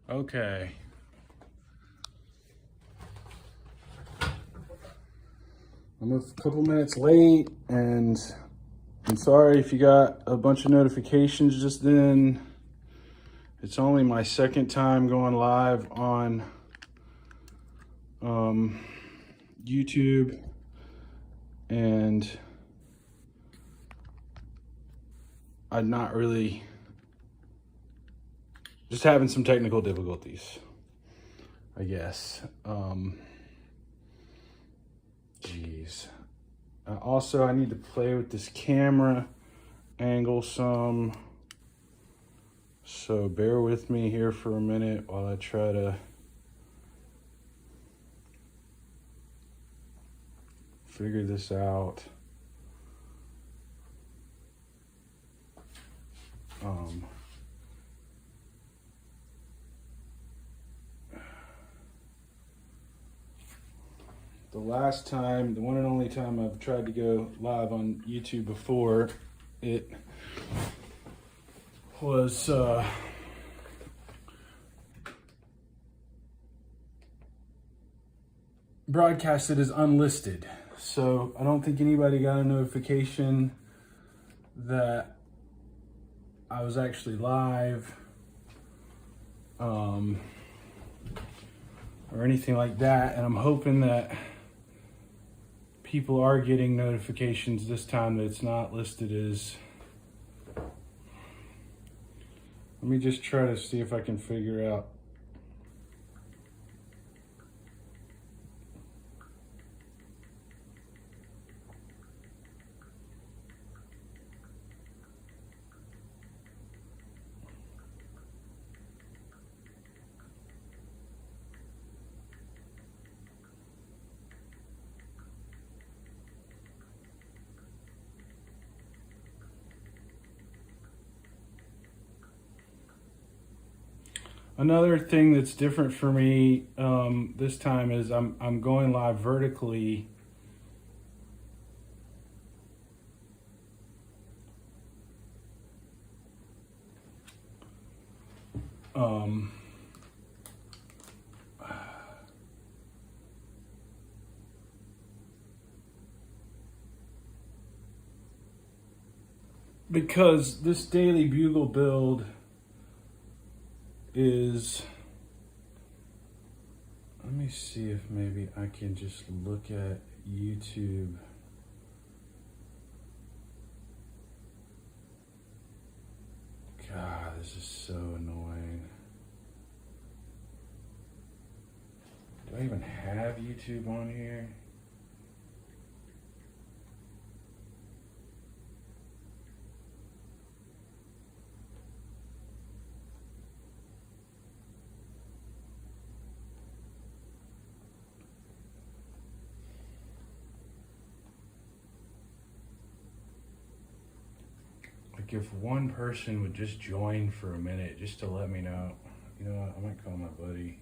Okay. I'm a couple minutes late, and I'm sorry if you got a bunch of notifications just then. It's only my second time going live on YouTube, and I'm not really, just having some technical difficulties, I guess. Geez. Also, I need to play with this camera angle some. So bear with me here for a minute while I try to figure this out. The last time, the one and only time I've tried to go live on YouTube before, it was broadcasted as unlisted. So I don't think anybody got a notification that I was actually live or anything like that. And I'm hoping that people are getting notifications this time that it's not listed as. Let me just try to see if I can figure out. Another thing that's different for me this time is I'm going live vertically. Because this Daily Bugle build is, let me see if maybe I can just look at YouTube. God, this is so annoying. Do I even have YouTube on here? Like if one person would just join for a minute just to let me know. You know what, I might call my buddy.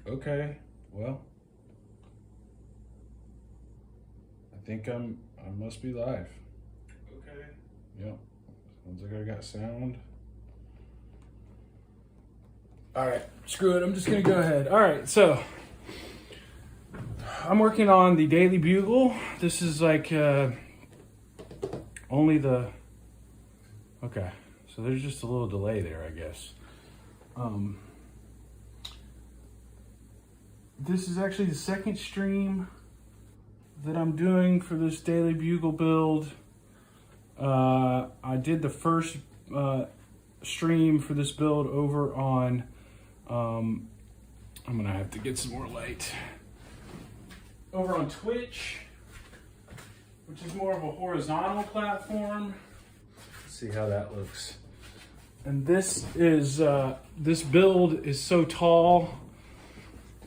Okay, well, I think I must be live. Okay. Yep. Sounds like I got sound. All right, screw it. I'm just gonna go ahead. All right, so I'm working on the Daily Bugle. This is like only the, okay. So there's just a little delay there, I guess. This is actually the second stream that I'm doing for this Daily Bugle build. I did the first stream for this build over on, I'm gonna have to get some more light. Over on Twitch, which is more of a horizontal platform. Let's see how that looks. And this is, this build is so tall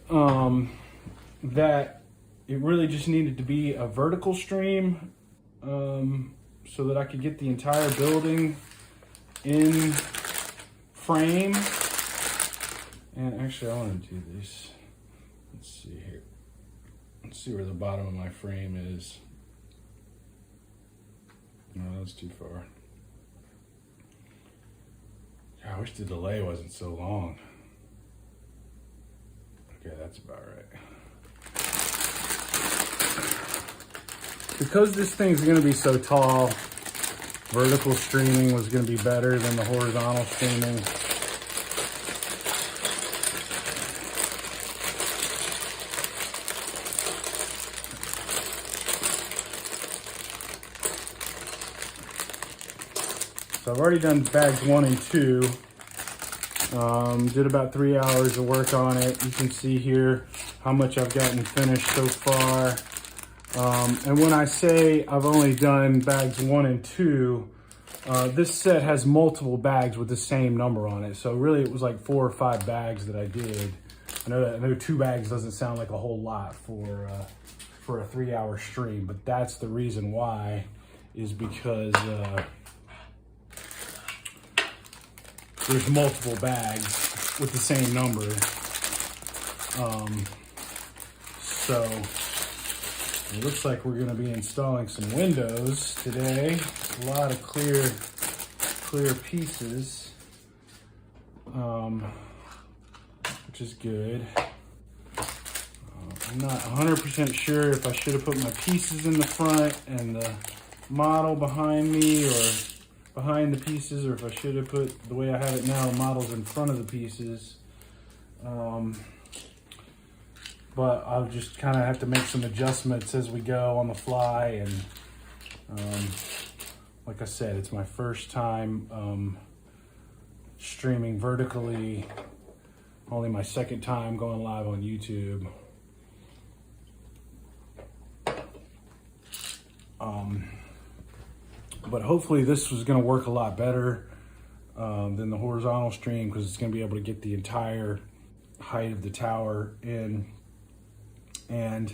that it really just needed to be a vertical stream so that I could get the entire building in frame. And actually I want to do this. Let's see here. Let's see where the bottom of my frame is. No, that's too far. I wish the delay wasn't so long. Okay, that's about right. Because this thing's gonna be so tall, vertical streaming was gonna be better than the horizontal streaming. So I've already done bags 1 and 2. Did about 3 hours of work on it. You can see here how much I've gotten finished so far. And when I say I've only done bags 1 and 2, this set has multiple bags with the same number on it. So really it was like 4 or 5 bags that I did. I know 2 bags doesn't sound like a whole lot for a 3-hour stream, but that's the reason why, is because there's multiple bags with the same number. So it looks like we're gonna be installing some windows today. A lot of clear pieces, which is good. I'm not 100% sure if I should have put my pieces in the front and the model behind me, or behind the pieces, or if I should have put, the way I have it now, the model's in front of the pieces. But I'll just kind of have to make some adjustments as we go on the fly. And like I said, it's my first time streaming vertically, only my second time going live on YouTube. But hopefully this was going to work a lot better than the horizontal stream, because it's going to be able to get the entire height of the tower in. And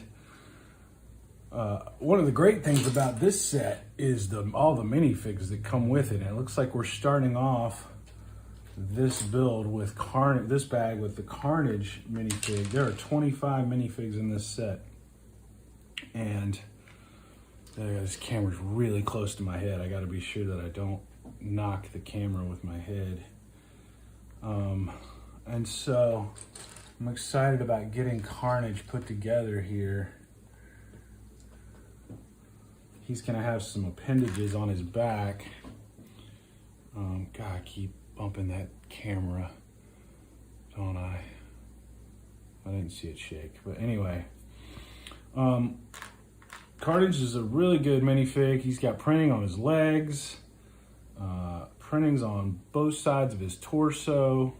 one of the great things about this set is all the minifigs that come with it. And it looks like we're starting off this build with this bag with the Carnage minifig. There are 25 minifigs in this set. And this camera's really close to my head. I got to be sure that I don't knock the camera with my head. And so I'm excited about getting Carnage put together here. He's gonna have some appendages on his back. God, I keep bumping that camera, don't I? I didn't see it shake, but anyway. Carnage is a really good minifig. He's got printing on his legs, printings on both sides of his torso,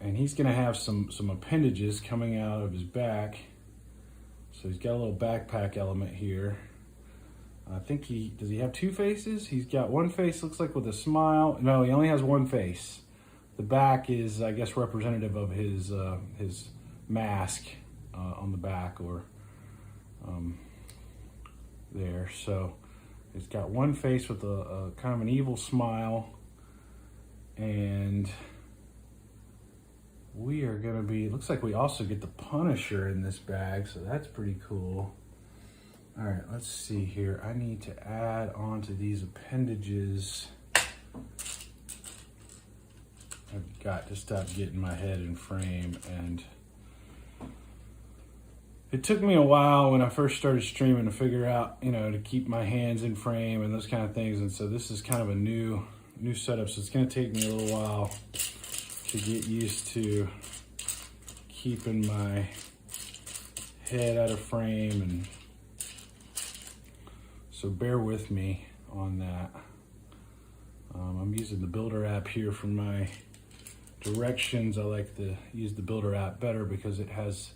and he's gonna have some appendages coming out of his back. So he's got a little backpack element here. I think does he have 2 faces? He's got one face, looks like with a smile. No, he only has one face. The back is, I guess, representative of his mask on the back, or there. So he's got one face with a kind of an evil smile, and we are gonna be, looks like we also get the Punisher in this bag, so that's pretty cool. All right, let's see here. I need to add onto these appendages. I've got to stop getting my head in frame. And it took me a while when I first started streaming to figure out, you know, to keep my hands in frame and those kind of things. And so this is kind of a new setup. So it's going to take me a little while to get used to keeping my head out of frame, and so bear with me on that. I'm using the Builder app here for my directions. I like to use the Builder app better because it has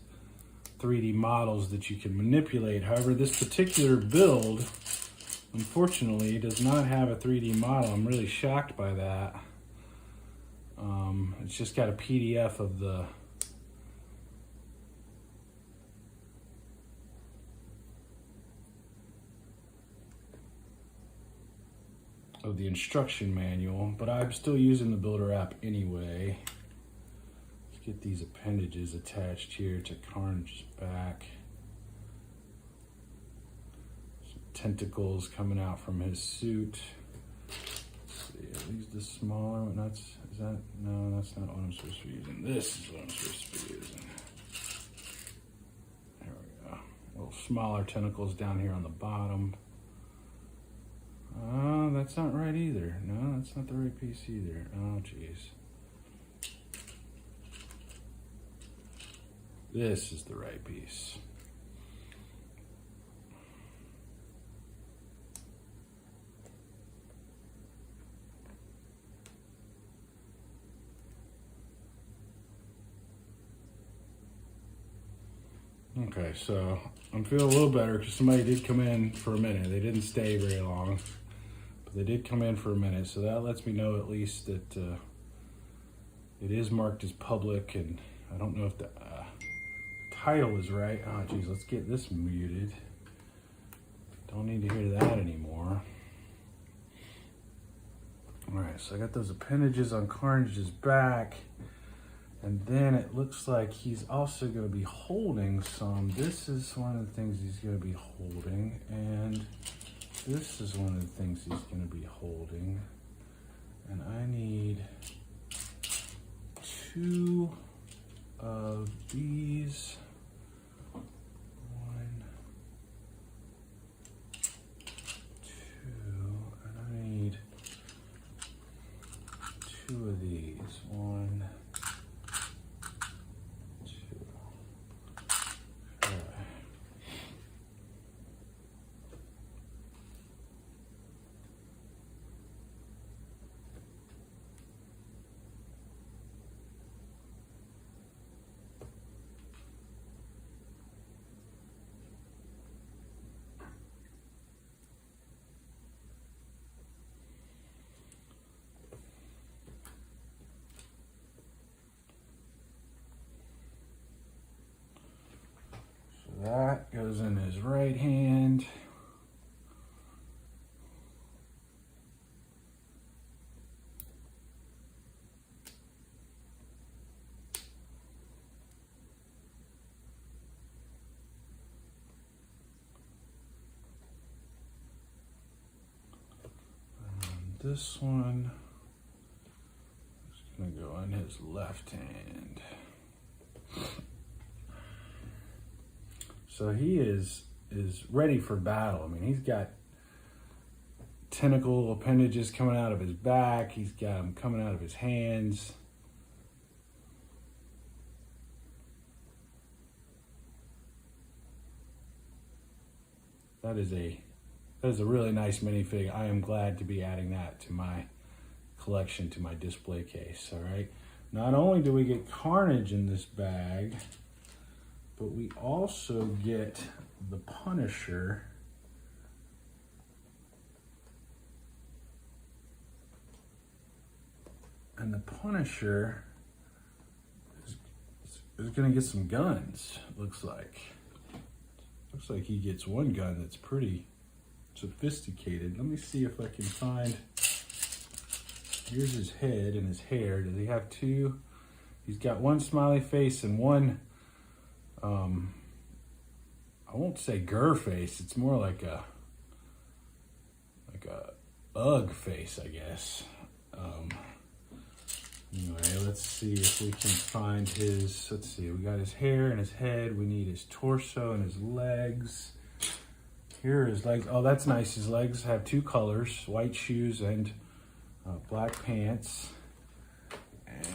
3D models that you can manipulate. However, this particular build, unfortunately, does not have a 3D model. I'm really shocked by that. It's just got a PDF of the instruction manual, but I'm still using the Builder app anyway. Let's get these appendages attached here to Carnage's back. Some tentacles coming out from his suit. Let's see, are these the smaller one? No, that's not what I'm supposed to be using. This is what I'm supposed to be using. There we go. Little smaller tentacles down here on the bottom. Oh, that's not right either. No, that's not the right piece either. Oh, geez. This is the right piece. Okay, so I'm feeling a little better because somebody did come in for a minute. They didn't stay very long, but they did come in for a minute. So that lets me know at least that it is marked as public, and I don't know if the title is right. Oh, geez, let's get this muted. Don't need to hear that anymore. All right, so I got those appendages on Carnage's back. And then it looks like he's also going to be holding some. This is one of the things he's going to be holding. And this is one of the things he's going to be holding. And I need 2 of these. 1, 2. And I need 2 of these. 1, that goes in his right hand. And this one is going to go in his left hand. So he is ready for battle. I mean, he's got tentacle appendages coming out of his back. He's got them coming out of his hands. That is a really nice minifig. I am glad to be adding that to my collection, to my display case. All right. Not only do we get Carnage in this bag, but we also get the Punisher. And the Punisher is going to get some guns, looks like. Looks like he gets one gun that's pretty sophisticated. Let me see if I can find... Here's his head and his hair. Does he have 2? He's got one smiley face and one... I won't say grr face. It's more like a ugh face, I guess. Anyway, let's see if we can find his, let's see, we got his hair and his head. We need his torso and his legs. Here are his legs. Oh, that's nice. His legs have two colors, white shoes and black pants.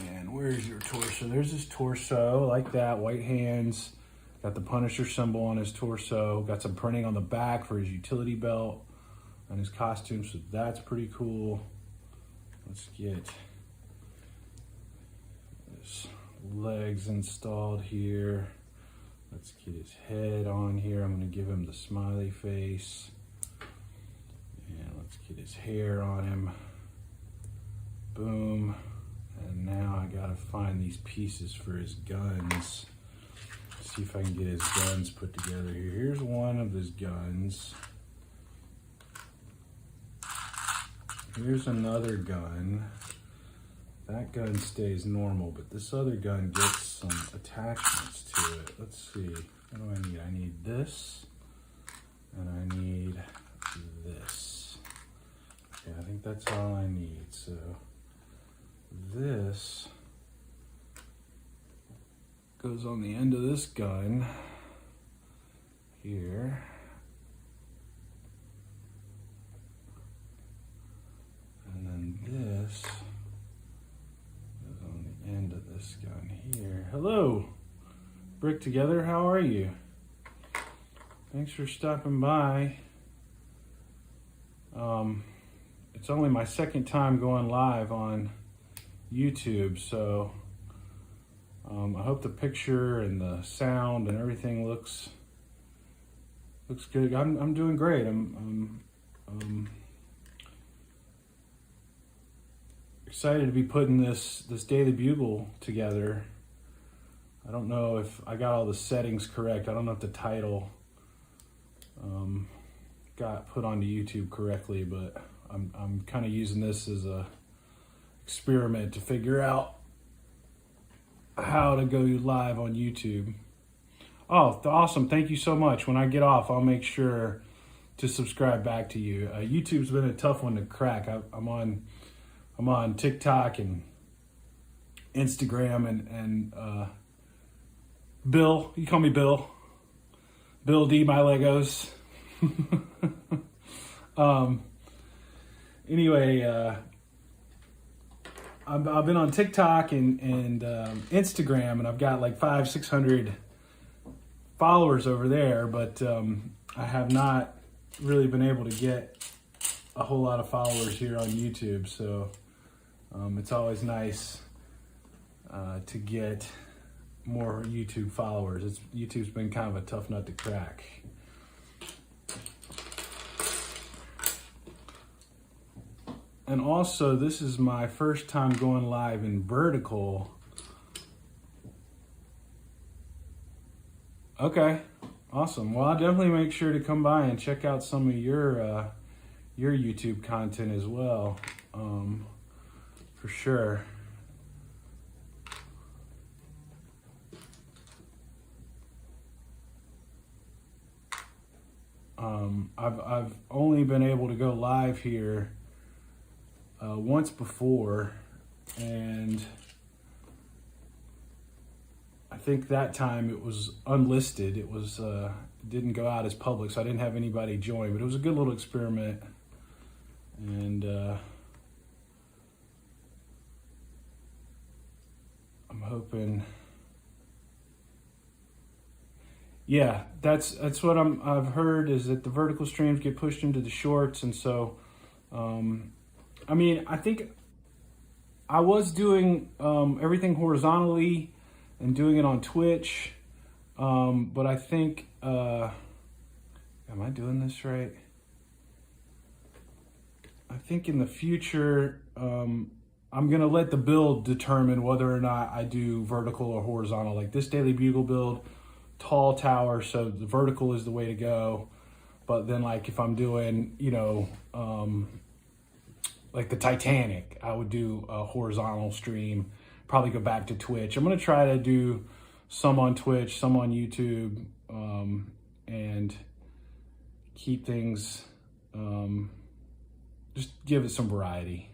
And where's your torso? There's his torso, like that, white hands. Got the Punisher symbol on his torso. Got some printing on the back for his utility belt and his costume, so that's pretty cool. Let's get his legs installed here. Let's get his head on here. I'm gonna give him the smiley face. And let's get his hair on him. Boom. And now I gotta find these pieces for his guns. Let's see if I can get his guns put together here. Here's one of his guns. Here's another gun. That gun stays normal, but this other gun gets some attachments to it. Let's see, what do I need? I need this, and I need this. Okay, I think that's all I need. So this goes on the end of this gun here. And then this goes on the end of this gun here. Hello, Brick Together, how are you? Thanks for stopping by. It's only my second time going live on YouTube, so I hope the picture and the sound and everything looks good. I'm doing great. I'm excited to be putting this Daily Bugle together. I don't know if I got all the settings correct. I don't know if the title got put onto YouTube correctly, but I'm kind of using this as a experiment to figure out how to go live on YouTube. Oh, awesome. Thank you so much. When I get off, I'll make sure to subscribe back to you. YouTube's been a tough one to crack. I'm on TikTok and Instagram and Bill, you call me Bill. Bill D, my Legos. Anyway, I've been on TikTok and Instagram, and I've got like 500-600 followers over there, but I have not really been able to get a whole lot of followers here on YouTube, so it's always nice to get more YouTube followers. YouTube's been kind of a tough nut to crack. And also, this is my first time going live in vertical. Okay, awesome. Well, I'll definitely make sure to come by and check out some of your YouTube content as well, for sure. I've only been able to go live here once before, and I think that time it was unlisted. It was didn't go out as public, so I didn't have anybody join, but it was a good little experiment. And I'm hoping, yeah, that's what I've heard, is that the vertical streams get pushed into the shorts, and so I mean, I think I was doing everything horizontally and doing it on Twitch, but I think, am I doing this right? I think in the future, I'm gonna let the build determine whether or not I do vertical or horizontal. Like this Daily Bugle build, tall tower, so the vertical is the way to go. But then like if I'm doing, you know, like the Titanic, I would do a horizontal stream, probably go back to Twitch. I'm gonna try to do some on Twitch, some on YouTube, and keep things, just give it some variety.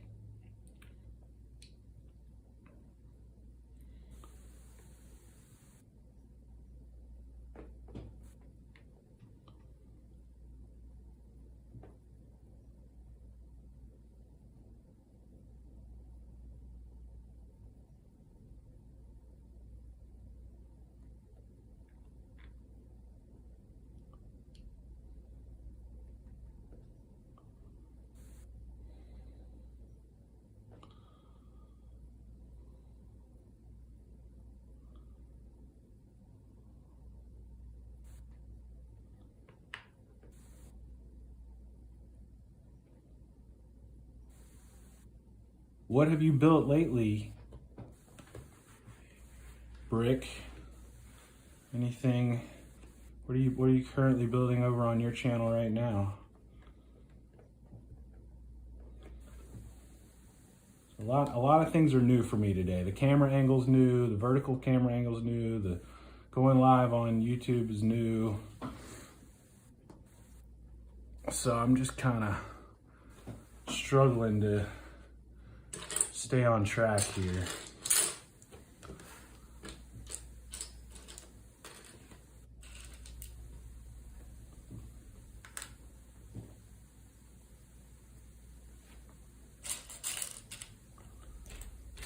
What have you built lately, Brick? Anything? What are you currently building over on your channel right now? A lot of things are new for me today. The camera angle's new, the vertical camera angle's new, the going live on YouTube is new. So I'm just kind of struggling to stay on track here.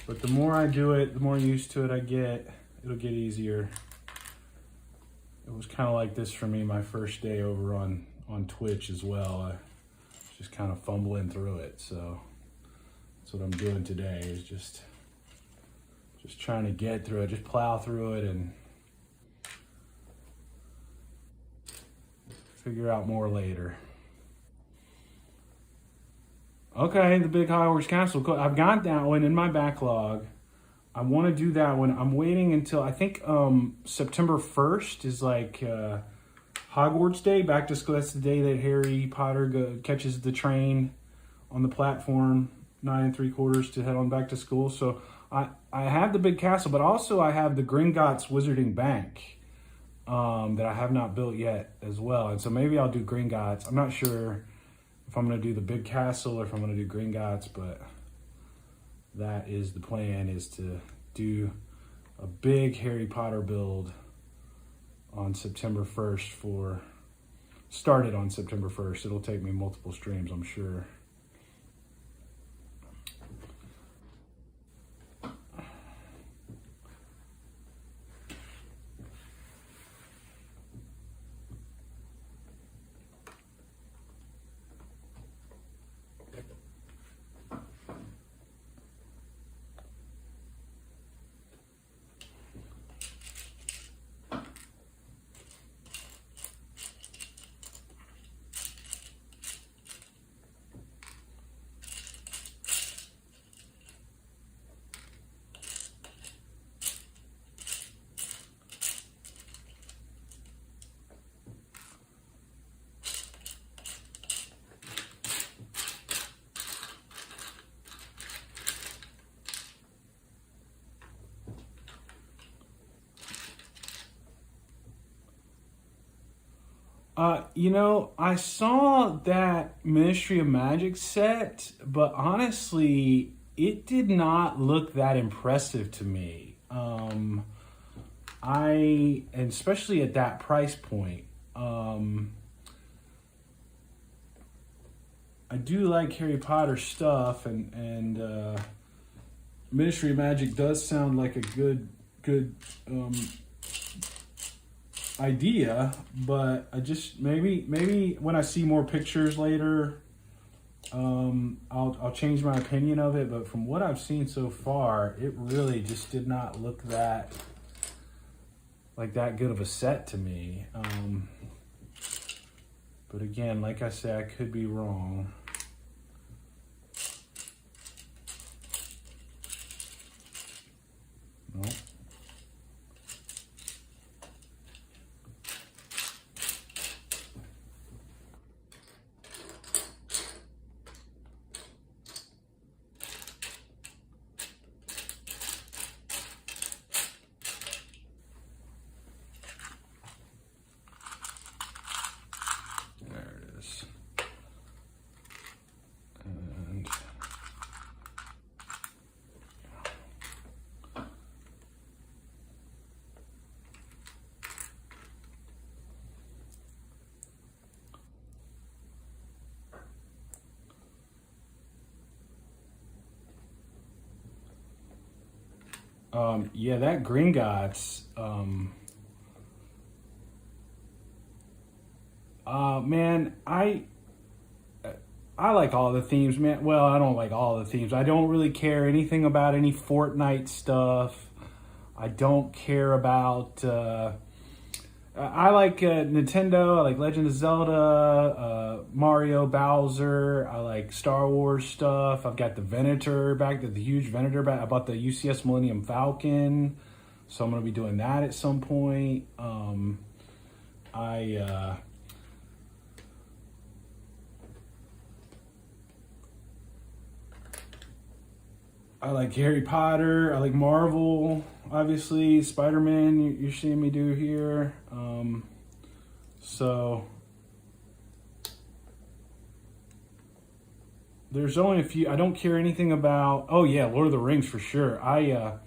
But the more I do it, the more used to it I get, it'll get easier. It was kind of like this for me my first day over on Twitch as well. I was just kind of fumbling through it. So that's what I'm doing today, is just trying to get through it, just plow through it and figure out more later. Okay, the Big Hogwarts Castle. I've got that one in my backlog. I want to do that one. I'm waiting until, I think September 1st is like Hogwarts Day, back to school. That's the day that Harry Potter catches the train on the platform 9 3/4 to head on back to school. So I have the big castle, but also I have the Gringotts Wizarding Bank that I have not built yet as well. And so maybe I'll do Gringotts. I'm not sure if I'm going to do the big castle or if I'm going to do Gringotts, but that is the plan, is to do a big Harry Potter build on September 1st started on September 1st. It'll take me multiple streams, I'm sure. You know, I saw that Ministry of Magic set, but honestly, it did not look that impressive to me. And especially at that price point. I do like Harry Potter stuff, and Ministry of Magic does sound like a good idea, but I just maybe when I see more pictures later, I'll change my opinion of it. But from what I've seen so far, it really just did not look that good of a set to me. But again, like I said, I could be wrong. Nope. Yeah, that Gringotts, man, I like all the themes, man. Well, I don't like all the themes. I don't really care anything about any Fortnite stuff. I don't care about I like Nintendo. I like Legend of Zelda, Mario, Bowser. I like Star Wars stuff. I've got the Venator back, the huge Venator back. I bought the UCS Millennium Falcon, so I'm gonna be doing that at some point. I I like Harry Potter. I like Marvel, obviously. Spider-Man, you're seeing me do here. So there's only a few. I don't care anything about. Oh yeah, Lord of the Rings for sure. I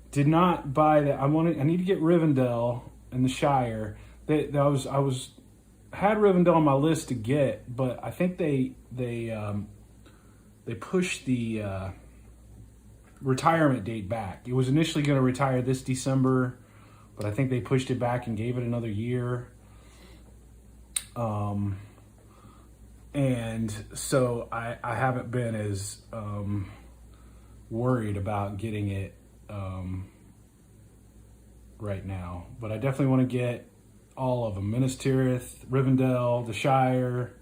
did not buy that. I need to get Rivendell and the Shire. I was had Rivendell on my list to get, but I think they pushed the retirement date back. It was initially going to retire this December, but I think they pushed it back and gave it another year. And so I haven't been as worried about getting it right now. But I definitely want to get all of them. Minas Tirith, Rivendell, the Shire.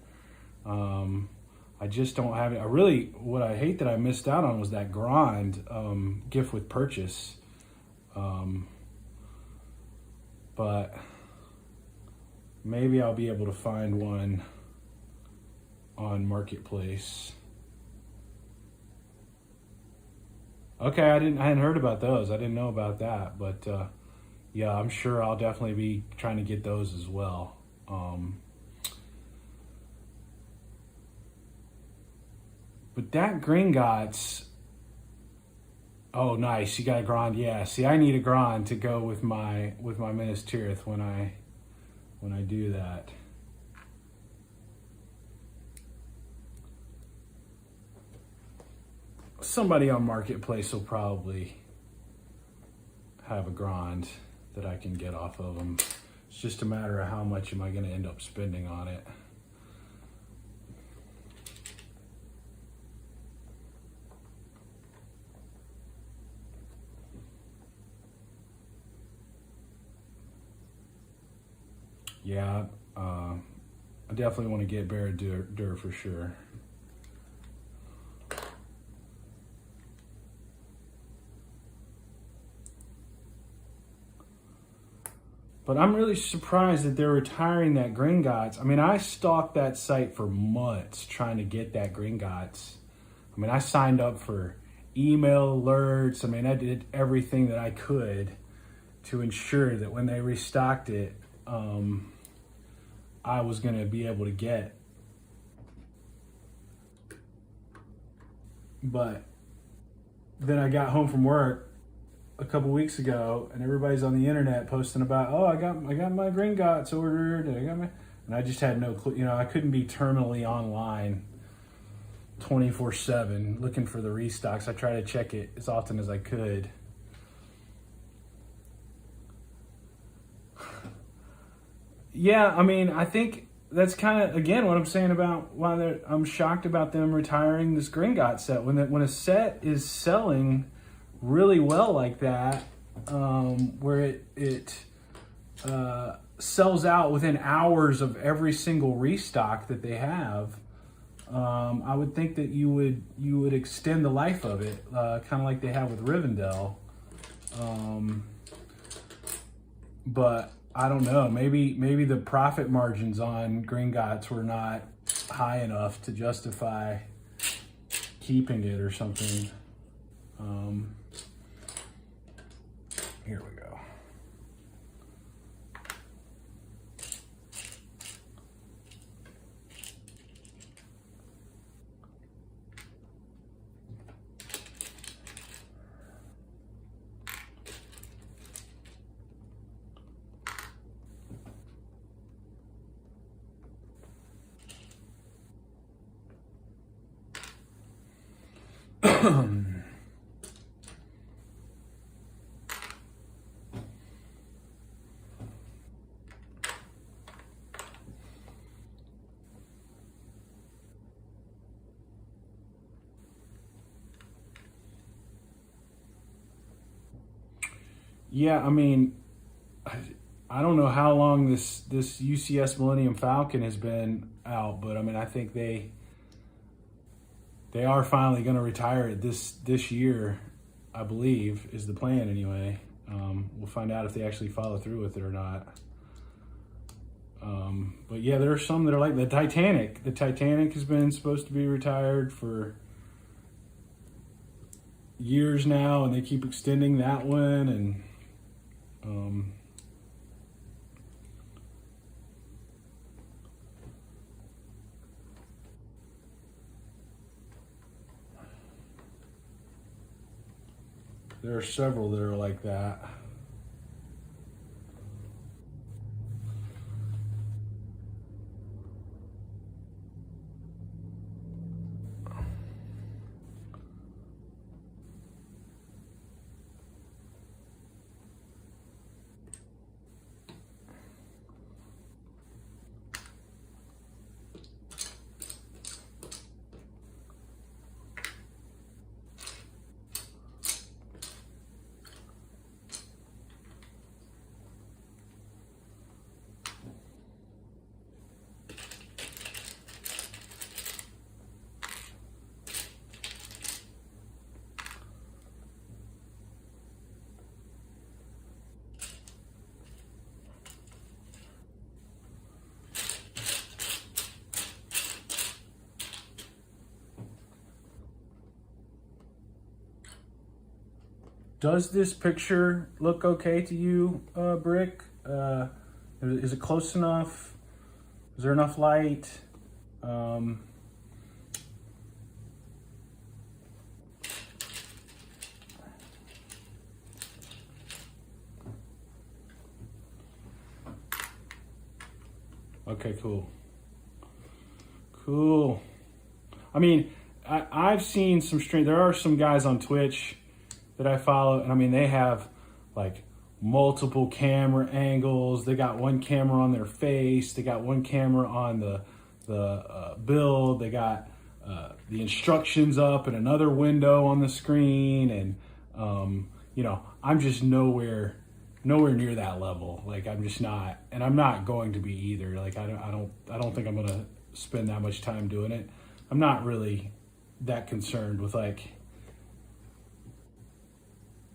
I just don't have it. What I hate that I missed out on was that Grand gift with purchase. But maybe I'll be able to find one on Marketplace. Okay, I hadn't heard about those. I didn't know about that, but yeah, I'm sure I'll definitely be trying to get those as well. But that Gringotts, oh nice, you got a Grand. Yeah, see, I need a Grand to go with my Minas Tirith when I do that. Somebody on Marketplace will probably have a Grand that I can get off of them. It's just a matter of how much am I going to end up spending on it. Yeah, I definitely want to get Barad-dûr for sure. But I'm really surprised that they're retiring that Gringotts. I mean, I stalked that site for months trying to get that Gringotts. I mean, I signed up for email alerts. I mean, I did everything that I could to ensure that when they restocked it, I was going to be able to get. But then I got home from work a couple weeks ago, and everybody's on the internet posting about, oh, I got my Gringotts ordered, and I just had no clue. You know, I couldn't be terminally online 24/7 looking for the restocks. I try to check it as often as I could. Yeah, I mean, I think that's kind of, again, what I'm saying about why I'm shocked about them retiring this Gringotts set. When a set is selling really well like that, where it sells out within hours of every single restock that they have, I would think that you would extend the life of it, kind of like they have with Rivendell. But I don't know. Maybe the profit margins on Gringotts were not high enough to justify keeping it or something. Here we go. Yeah, I mean, I don't know how long this UCS Millennium Falcon has been out, but I mean, I think they are finally going to retire it this year, I believe, is the plan anyway. We'll find out if they actually follow through with it or not. But yeah, there are some that are like the Titanic. The Titanic has been supposed to be retired for years now, and they keep extending that one. And there are several that are like that. Does this picture look okay to you, Brick? Is it close enough? Is there enough light? Okay, cool. Cool. I mean, I've seen some there are some guys on Twitch that I follow, and I mean, they have like multiple camera angles. They got one camera on their face. They got one camera on the build. They got the instructions up and another window on the screen. And you know, I'm just nowhere near that level. Like, I'm just not, and I'm not going to be either. Like, I don't think I'm gonna spend that much time doing it. I'm not really that concerned with like.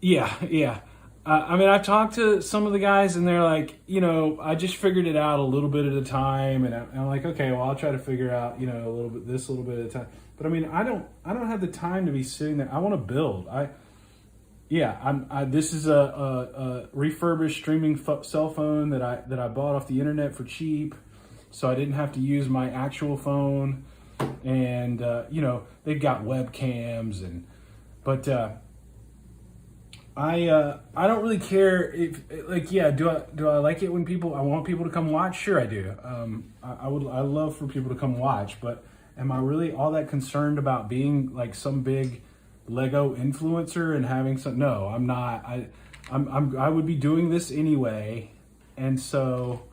Yeah. I mean, I've talked to some of the guys, and they're like, you know, I just figured it out a little bit at a time, and I'm like, okay, well, I'll try to figure out, you know, a little bit at a time. But I mean, I don't have the time to be sitting there. I want to build. This is a refurbished streaming cell phone that I bought off the internet for cheap, so I didn't have to use my actual phone, and you know, they've got webcams but. I don't really care if, like, yeah, do I like it when I want people to come watch? Sure I do. I love for people to come watch, but am I really all that concerned about being like some big Lego influencer and having some? No, I'm not. I would be doing this anyway, and so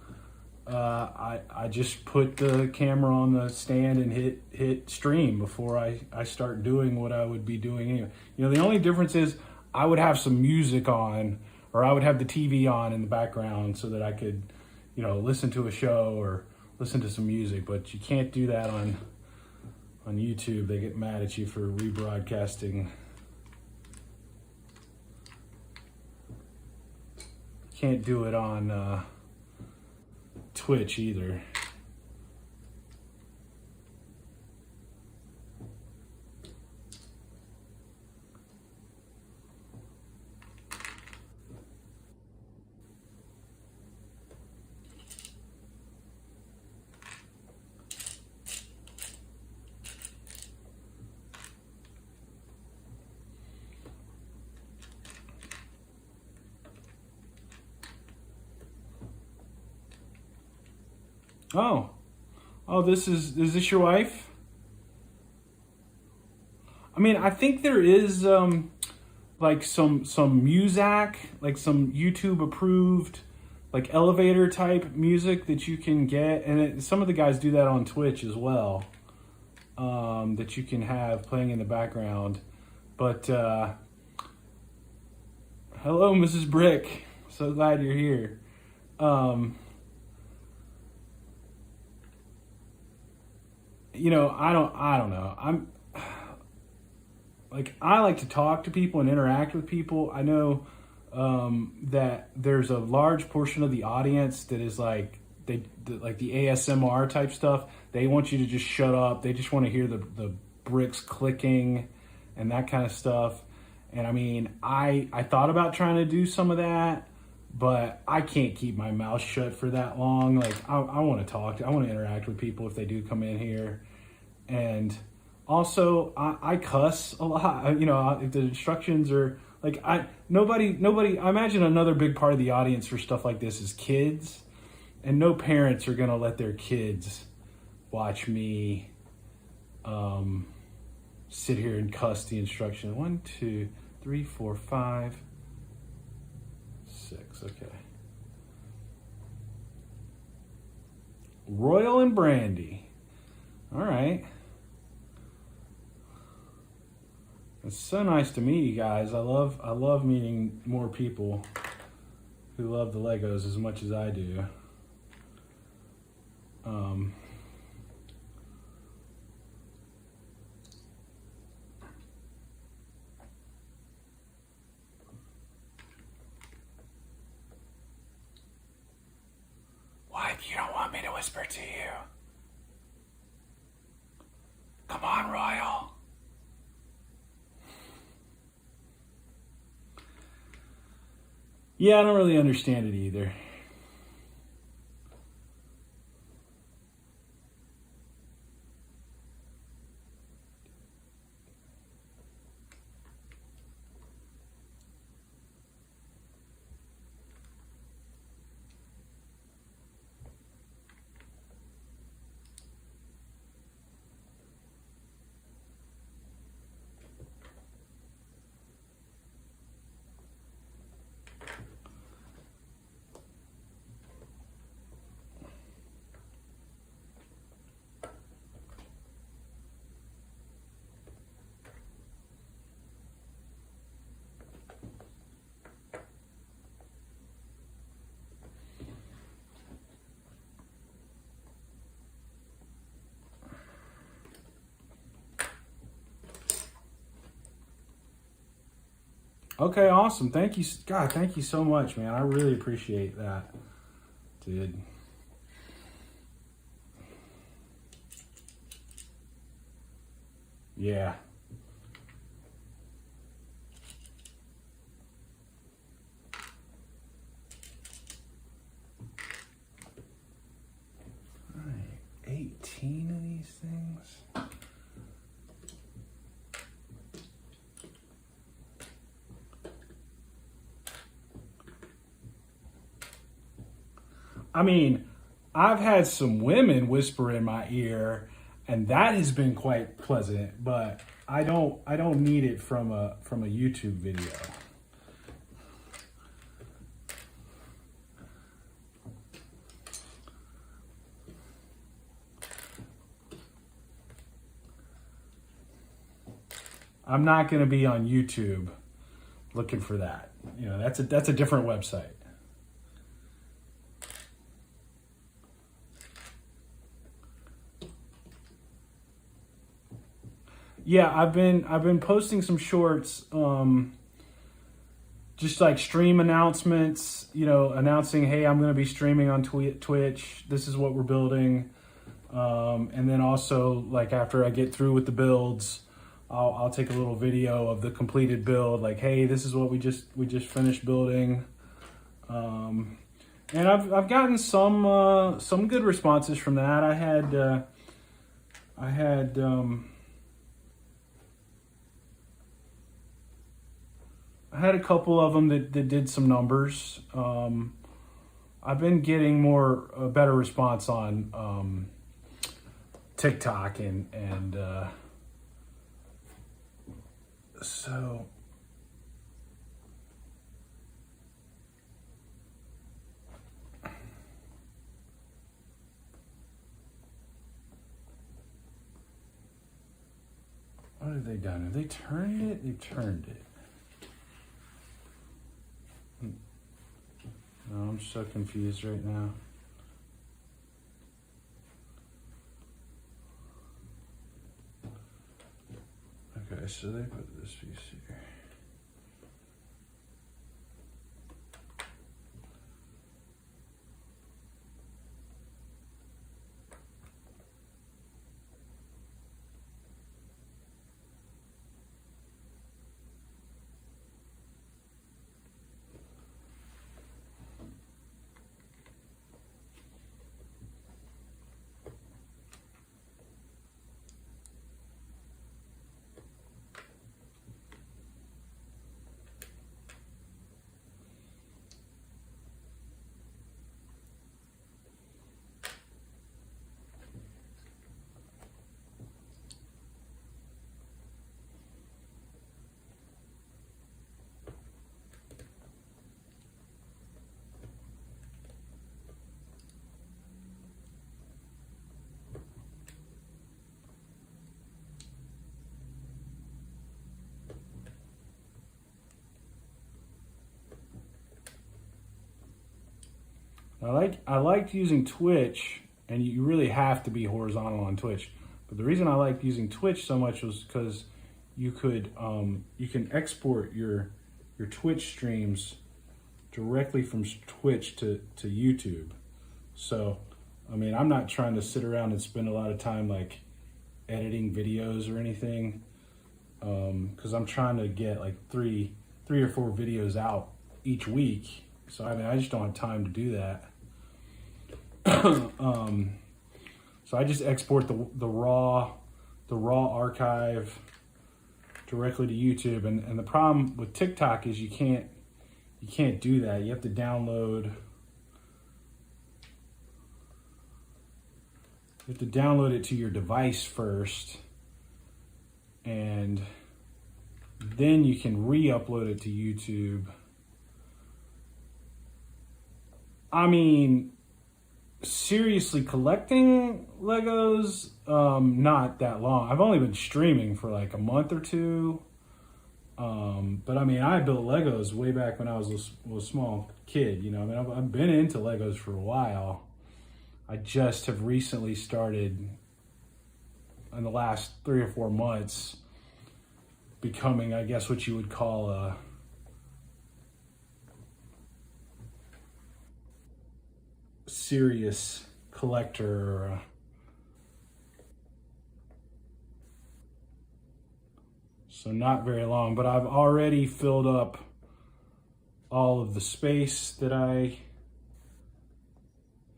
I just put the camera on the stand and hit stream before I start doing what I would be doing anyway. You know, the only difference is I would have some music on, or I would have the TV on in the background so that I could, you know, listen to a show or listen to some music. But you can't do that on YouTube. They get mad at you for rebroadcasting. Can't do it on Twitch either. Oh, is this your wife? I mean, I think there is like some Muzak, like some YouTube approved, like elevator type music that you can get, and some of the guys do that on Twitch as well. That you can have playing in the background. But hello, Mrs. Brick. So glad you're here. You know, I don't know. I like to talk to people and interact with people. I know that there's a large portion of the audience that is like like the ASMR type stuff. They want you to just shut up. They just want to hear the bricks clicking and that kind of stuff. And I mean, I thought about trying to do some of that, but I can't keep my mouth shut for that long. Like I want to talk. I want to interact with people if they do come in here. And also, I cuss a lot. You know, if the instructions are like, nobody. I imagine another big part of the audience for stuff like this is kids, and no parents are gonna let their kids watch me sit here and cuss the instruction. 1, 2, 3, 4, 5, 6. Okay. Royal and Brandy. All right. It's so nice to meet you guys. I love meeting more people who love the Legos as much as I do. What? You don't want me to whisper to you? Come on, Royal. Yeah, I don't really understand it either. Okay, awesome. Thank you. God, thank you so much, man. I really appreciate that, dude. Yeah. All right, 18 of these things. I mean, I've had some women whisper in my ear, and that has been quite pleasant. But I don't need it from a YouTube video. I'm not going to be on YouTube looking for that. You know, that's a different website. Yeah, I've been posting some shorts, just like stream announcements, you know, announcing, hey, I'm going to be streaming on Twitch. This is what we're building. And then also, like, after I get through with the builds, I'll take a little video of the completed build, like, hey, this is what we just finished building. And I've gotten some good responses from that. I had a couple of them that did some numbers. I've been getting a better response on TikTok and so what have they done? Have they turned it? They turned it. I'm so confused right now. Okay, so they put this piece here. I liked using Twitch, and you really have to be horizontal on Twitch. But the reason I liked using Twitch so much was because you can export your Twitch streams directly from Twitch to YouTube. So, I mean, I'm not trying to sit around and spend a lot of time like editing videos or anything, because I'm trying to get like three or four videos out each week. So I mean, I just don't have time to do that. So I just export the raw archive directly to YouTube. And the problem with TikTok is you can't do that. You have to download. You have to download it to your device first, and then you can re-upload it to YouTube. I mean, seriously, collecting Legos, not that long. I've only been streaming for like a month or two. But I mean, I built Legos way back when I was a small kid, you know. I mean, I've been into Legos for a while. I just have recently started, in the last 3 or 4 months, becoming, I guess, what you would call a serious collector. So not very long, but I've already filled up all of the space that I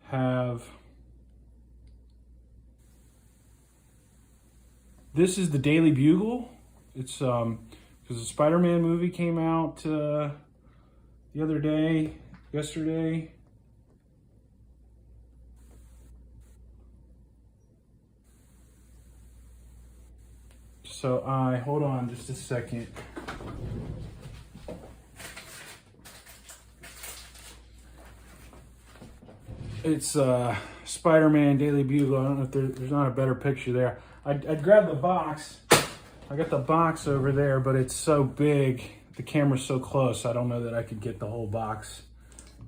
have. This is the Daily Bugle. It's because the Spider-Man movie came out the other day, yesterday. So hold on just a second. It's Spider-Man Daily Bugle. I don't know if there's not a better picture there. I'd grab the box. I got the box over there, but it's so big. The camera's so close. I don't know that I could get the whole box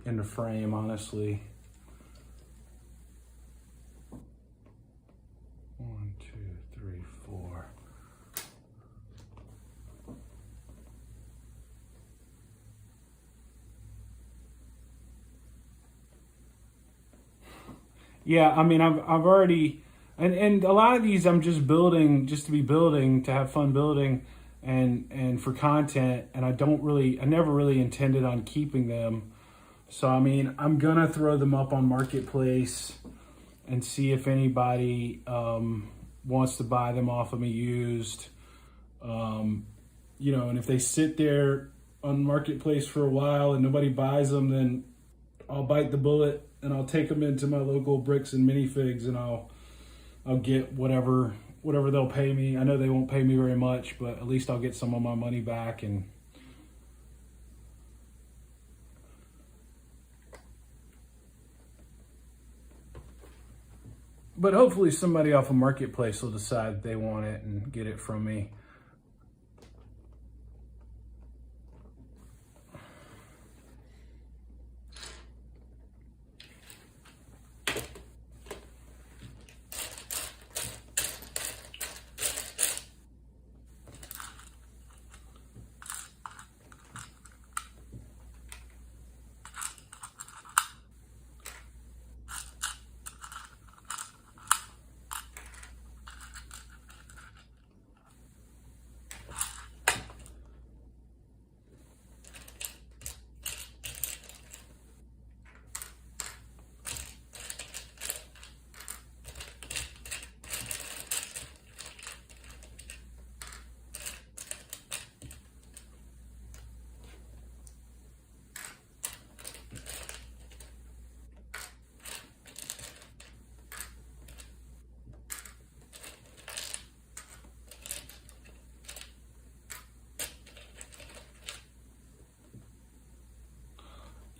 in the frame, honestly. 1, 2, 3, 4. Yeah, I mean, I've already, and a lot of these I'm just building, just to be building, to have fun building, and for content, and I never really intended on keeping them. So, I mean, I'm gonna throw them up on Marketplace and see if anybody wants to buy them off of me used. You know, and if they sit there on Marketplace for a while and nobody buys them, then I'll bite the bullet and I'll take them into my local bricks and minifigs, and I'll get whatever they'll pay me. I know they won't pay me very much, but at least I'll get some of my money back. But hopefully somebody off a Marketplace will decide they want it and get it from me.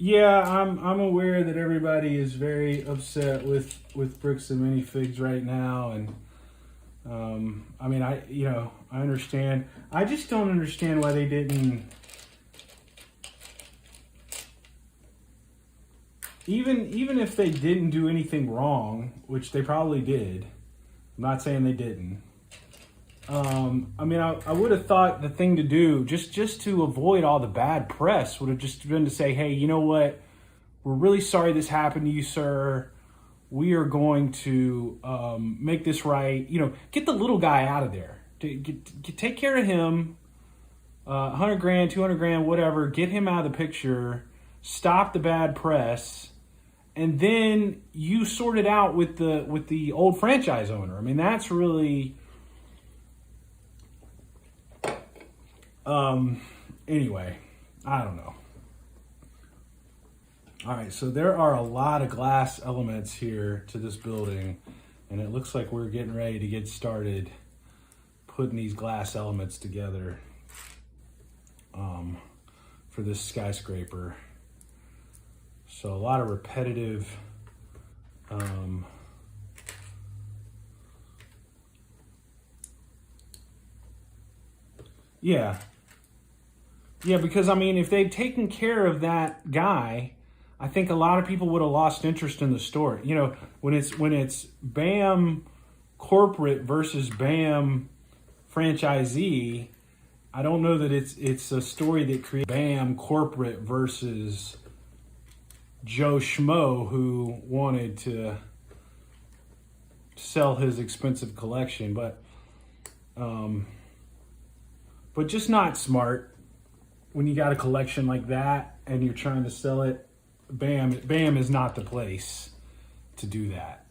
Yeah, I'm aware that everybody is very upset with bricks and minifigs right now, and I mean, I understand. I just don't understand why they didn't. Even if they didn't do anything wrong, which they probably did, I'm not saying they didn't. I mean, I would have thought the thing to do, just to avoid all the bad press, would have just been to say, hey, you know what? We're really sorry this happened to you, sir. We are going to make this right. You know, get the little guy out of there. Take care of him. 100 grand, 200 grand, whatever. Get him out of the picture. Stop the bad press. And then you sort it out with the old franchise owner. I mean, that's really... Anyway, I don't know. All right, so there are a lot of glass elements here to this building, and it looks like we're getting ready to get started putting these glass elements together for this skyscraper. So a lot of repetitive yeah, because I mean, if they'd taken care of that guy, I think a lot of people would have lost interest in the store. You know, when it's BAM corporate versus BAM franchisee, I don't know that it's a story that creates BAM corporate versus Joe Schmo who wanted to sell his expensive collection, but just not smart when you got a collection like that and you're trying to sell it. BAM is not the place to do that.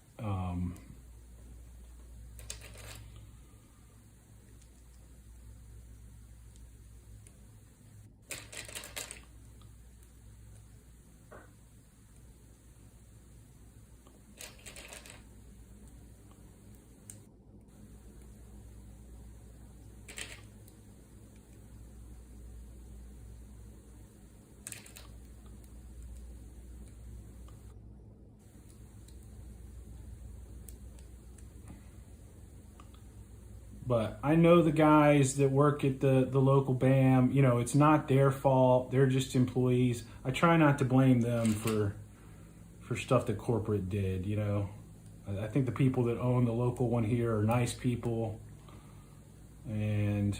But I know the guys that work at the local BAM, you know, it's not their fault. They're just employees. I try not to blame them for stuff that corporate did, you know. I think the people that own the local one here are nice people. And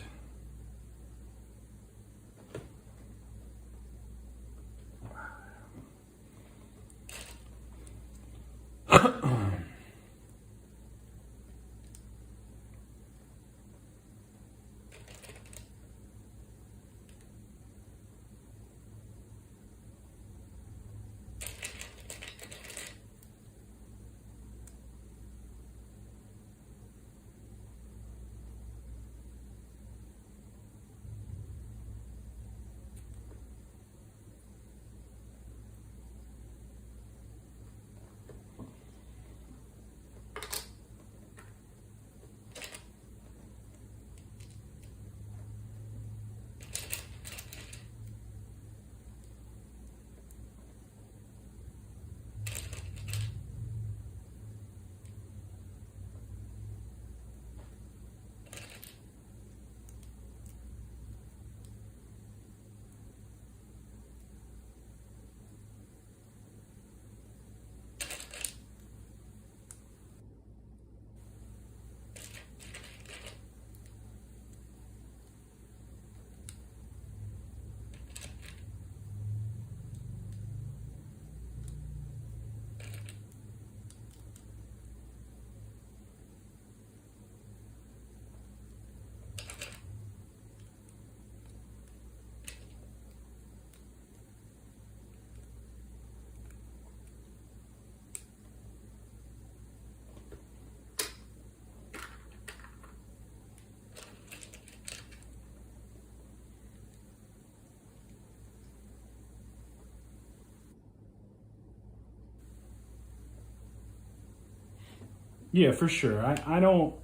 yeah, for sure. I don't,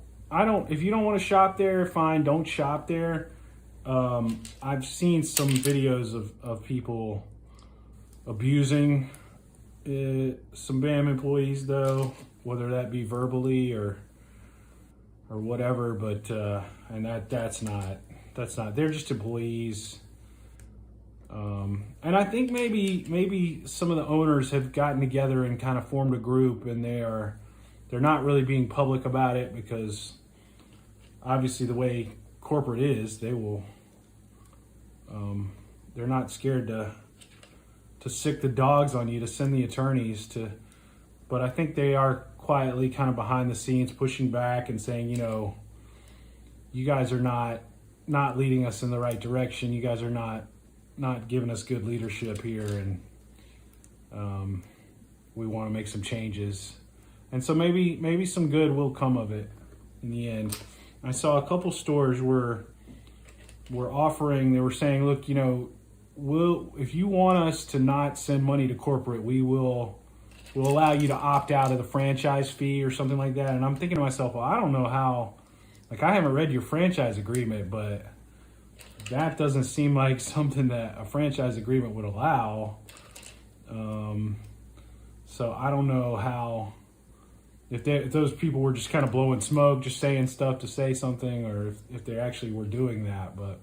if you don't want to shop there, fine, don't shop there. I've seen some videos of people abusing some BAM employees, though, whether that be verbally or whatever. But and that's not they're just employees. And I think maybe some of the owners have gotten together and kind of formed a group, and they're not really being public about it, because obviously the way corporate is, they will they're not scared to sick the dogs on you, to send the attorneys to. But I think they are quietly kind of behind the scenes pushing back and saying, you know, you guys are not leading us in the right direction. You guys are not giving us good leadership here, and we want to make some changes. And so maybe some good will come of it in the end. I saw a couple stores were offering, they were saying, look, you know, if you want us to not send money to corporate, we'll allow you to opt out of the franchise fee or something like that. And I'm thinking to myself, well, I don't know how, like, I haven't read your franchise agreement, but that doesn't seem like something that a franchise agreement would allow. So I don't know how, if those people were just kind of blowing smoke, just saying stuff to say something, or if they actually were doing that. But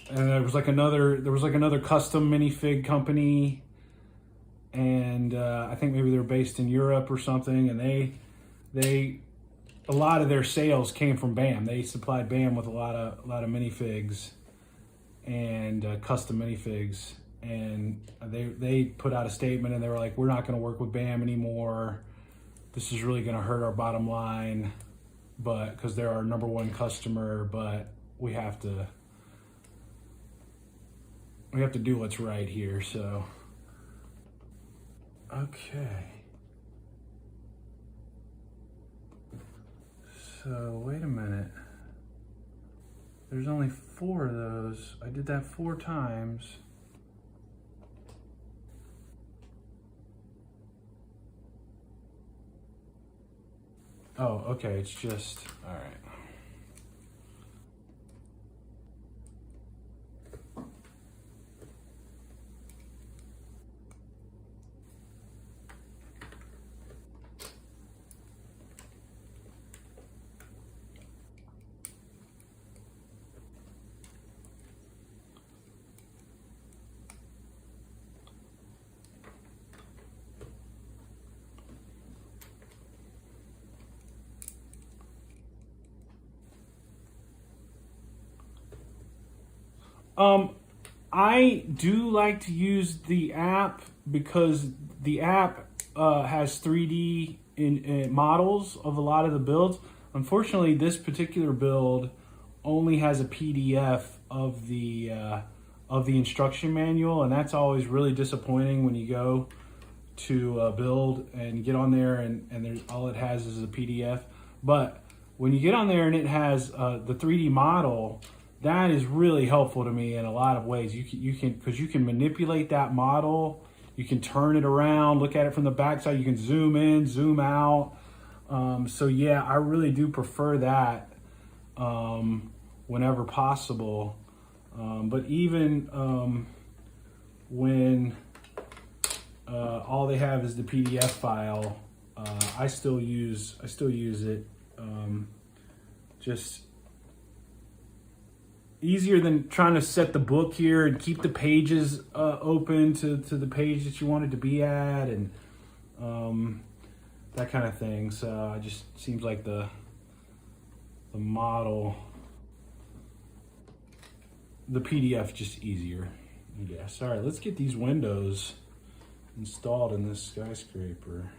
and there was like another custom minifig company, and I think maybe they're based in Europe or something, and they a lot of their sales came from BAM. They supplied BAM with a lot of minifigs and custom minifigs, and they put out a statement, and they were like, we're not going to work with BAM anymore. This is really going to hurt our bottom line, but because they're our number one customer, but we have to do what's right here. So okay. So wait a minute. There's only 4 of those. I did that 4 times. Oh, okay, it's just, all right. I do like to use the app, because the app has 3D in models of a lot of the builds. Unfortunately, this particular build only has a PDF of the instruction manual, and that's always really disappointing when you go to build and get on there and there's all it has is a PDF. But when you get on there and it has the 3D model, that is really helpful to me in a lot of ways. You can manipulate that model, you can turn it around, look at it from the backside, you can zoom in, zoom out. So yeah, I really do prefer that whenever possible. But even when all they have is the PDF file, I still use it. Just easier than trying to set the book here and keep the pages open to the page that you want it to be at, and that kind of thing. So it just seems like the model, the PDF, just easier, I guess. All right, let's get these windows installed in this skyscraper.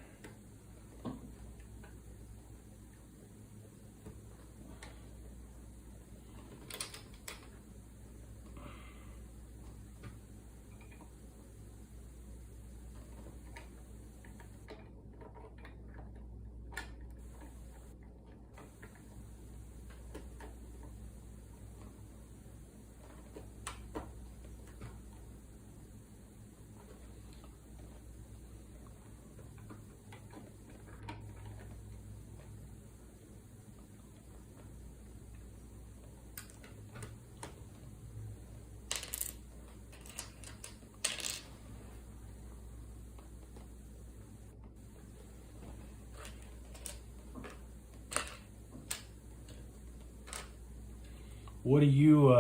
what do you,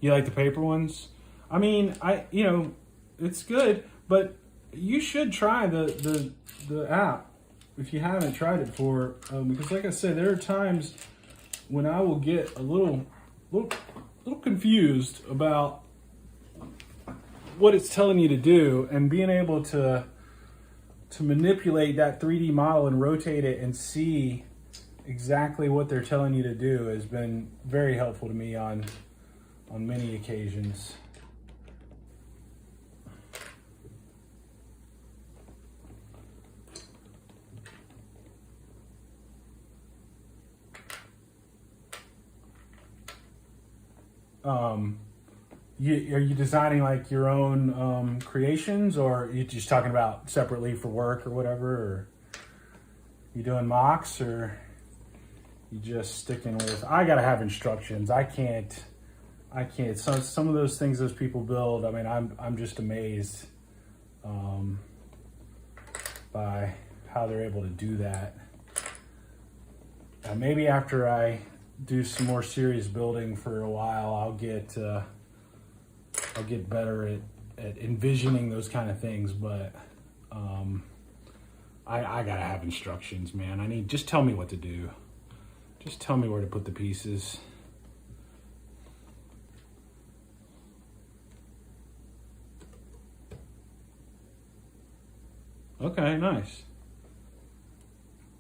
you like the paper ones? I mean, it's good, but you should try the app if you haven't tried it before, because like I said, there are times when I will get a little confused about what it's telling you to do, and being able to manipulate that 3D model and rotate it and see exactly what they're telling you to do has been very helpful to me on many occasions. Are you designing like your own creations, or are you just talking about separately for work or whatever? Or you doing mocks, or you just sticking with, I gotta have instructions. I can't. Some of those things those people build, I mean, I'm just amazed by how they're able to do that. Maybe after I do some more serious building for a while, I'll get better at envisioning those kind of things. But I gotta have instructions, man. Just tell me what to do. Just tell me where to put the pieces. Okay, nice.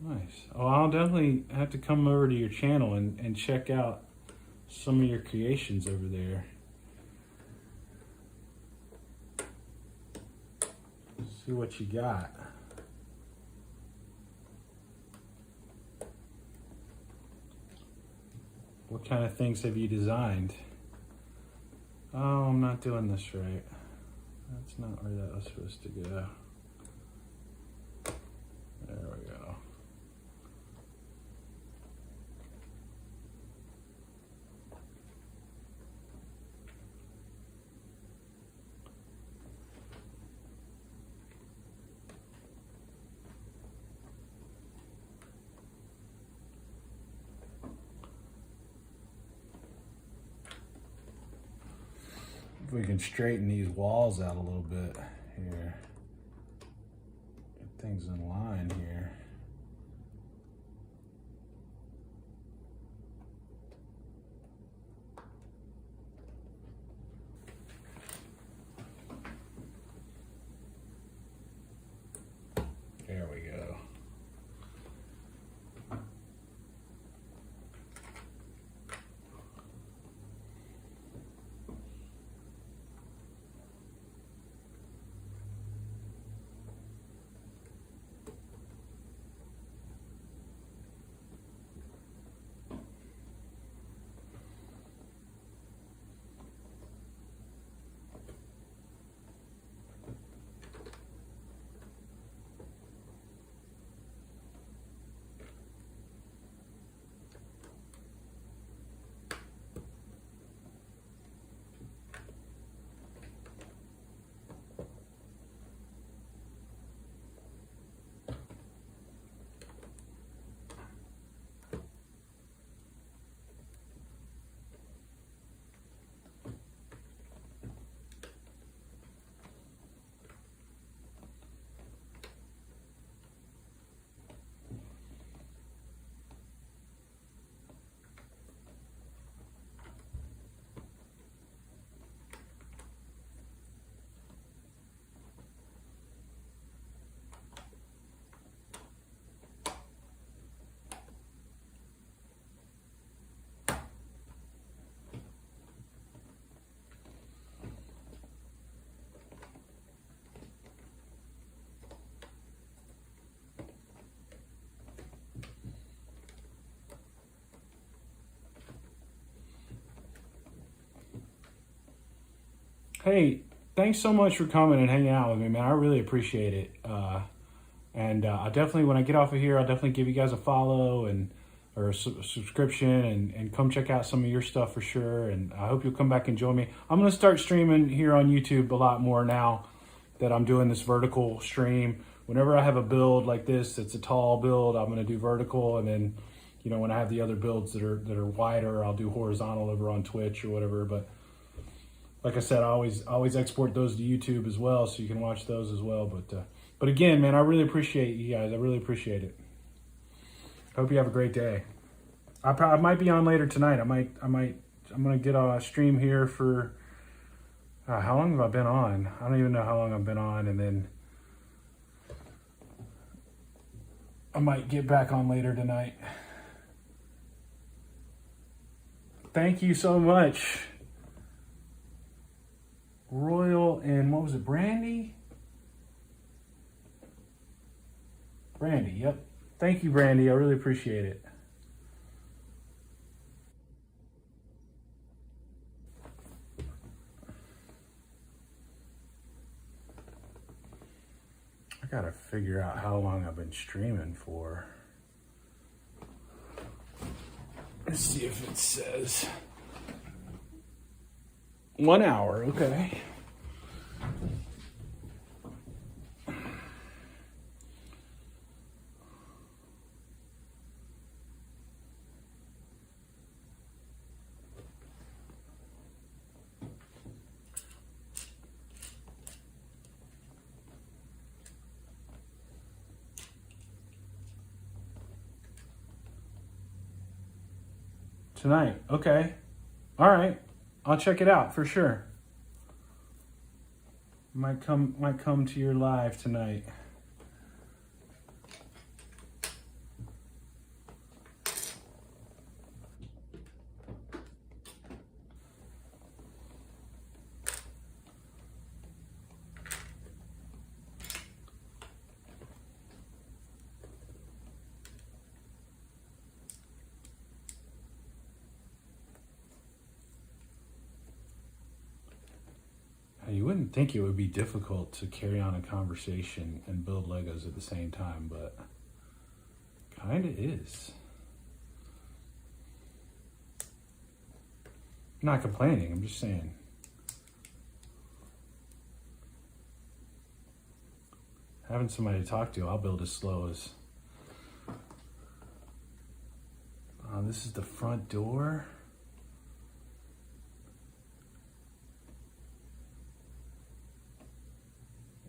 Nice. Oh, I'll definitely have to come over to your channel and check out some of your creations over there. See what you got. What kind of things have you designed? Oh, I'm not doing this right. That's not where that was supposed to go. There we go. If we can straighten these walls out a little bit here. Get things in line here. There we go. Hey, thanks so much for coming and hanging out with me, man. I really appreciate it. I'll definitely, when I get off of here, I'll definitely give you guys a follow or a subscription and come check out some of your stuff for sure. And I hope you'll come back and join me. I'm going to start streaming here on YouTube a lot more now that I'm doing this vertical stream. Whenever I have a build like this, it's a tall build, I'm going to do vertical, and then you know, when I have the other builds that are wider, I'll do horizontal over on Twitch or whatever. But like I said, I always export those to YouTube as well, so you can watch those as well. But again, man, I really appreciate you guys. I really appreciate it. Hope you have a great day. I might be on later tonight. I'm gonna get on a stream here for how long have I been on? I don't even know how long I've been on, and then I might get back on later tonight. Thank you so much, Royal, and what was it, Brandy? Brandy, yep. Thank you, Brandy. I really appreciate it. I gotta figure out how long I've been streaming for. Let's see if it says 1 hour, okay. Tonight, okay. All right, I'll check it out for sure. Might come to your live tonight. You wouldn't think it would be difficult to carry on a conversation and build Legos at the same time, but kind of is. I'm not complaining, I'm just saying. Having somebody to talk to, I'll build as slow as... this is the front door.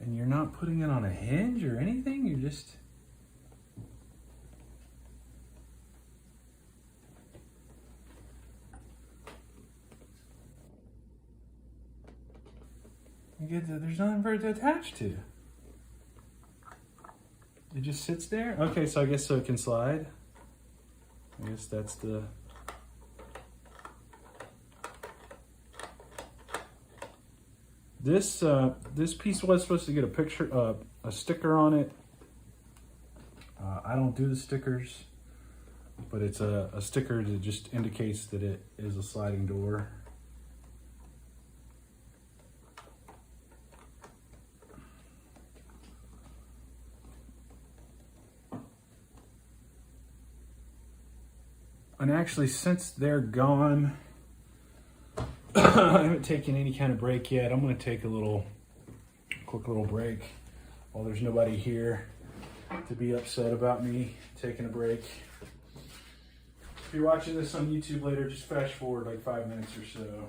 And you're not putting it on a hinge or anything? You're just... there's nothing for it to attach to. It just sits there? Okay, so I guess so it can slide. I guess that's the... This piece was supposed to get a picture, a sticker on it. I don't do the stickers, but it's a sticker that just indicates that it is a sliding door. And actually, since they're gone, I haven't taken any kind of break yet. I'm going to take a quick little break while there's nobody here to be upset about me taking a break. If you're watching this on YouTube later, just fast forward like 5 minutes or so.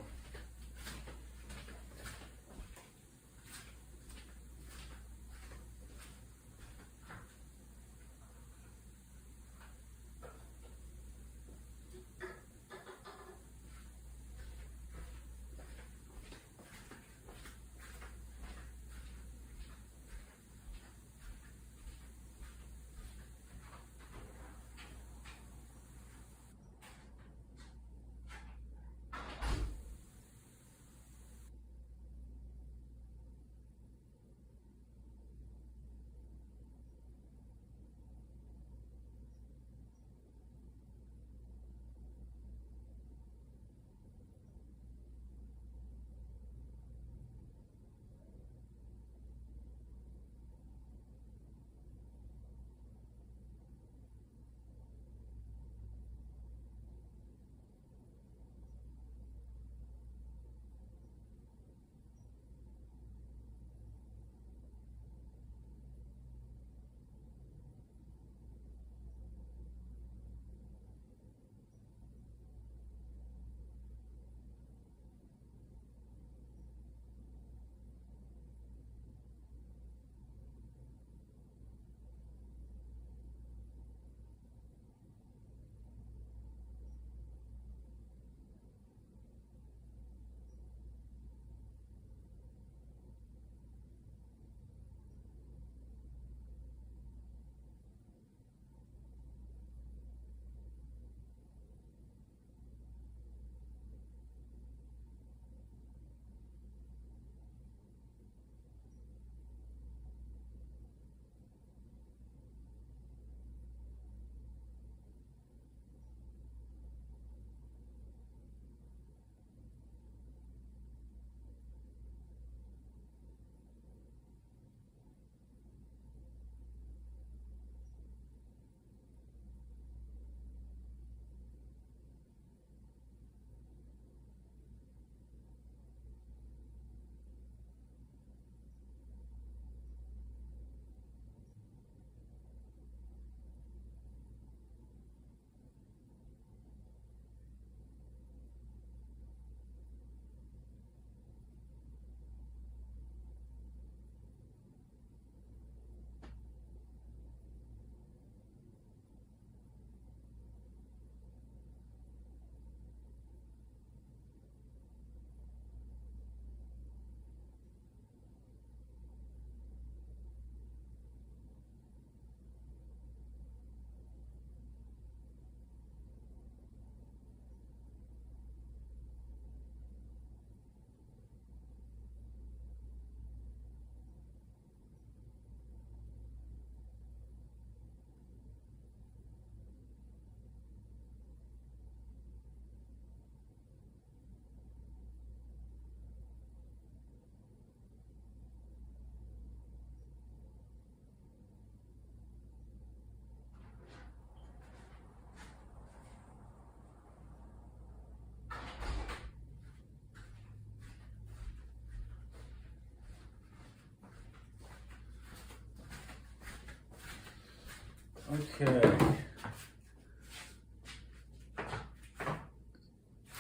Okay.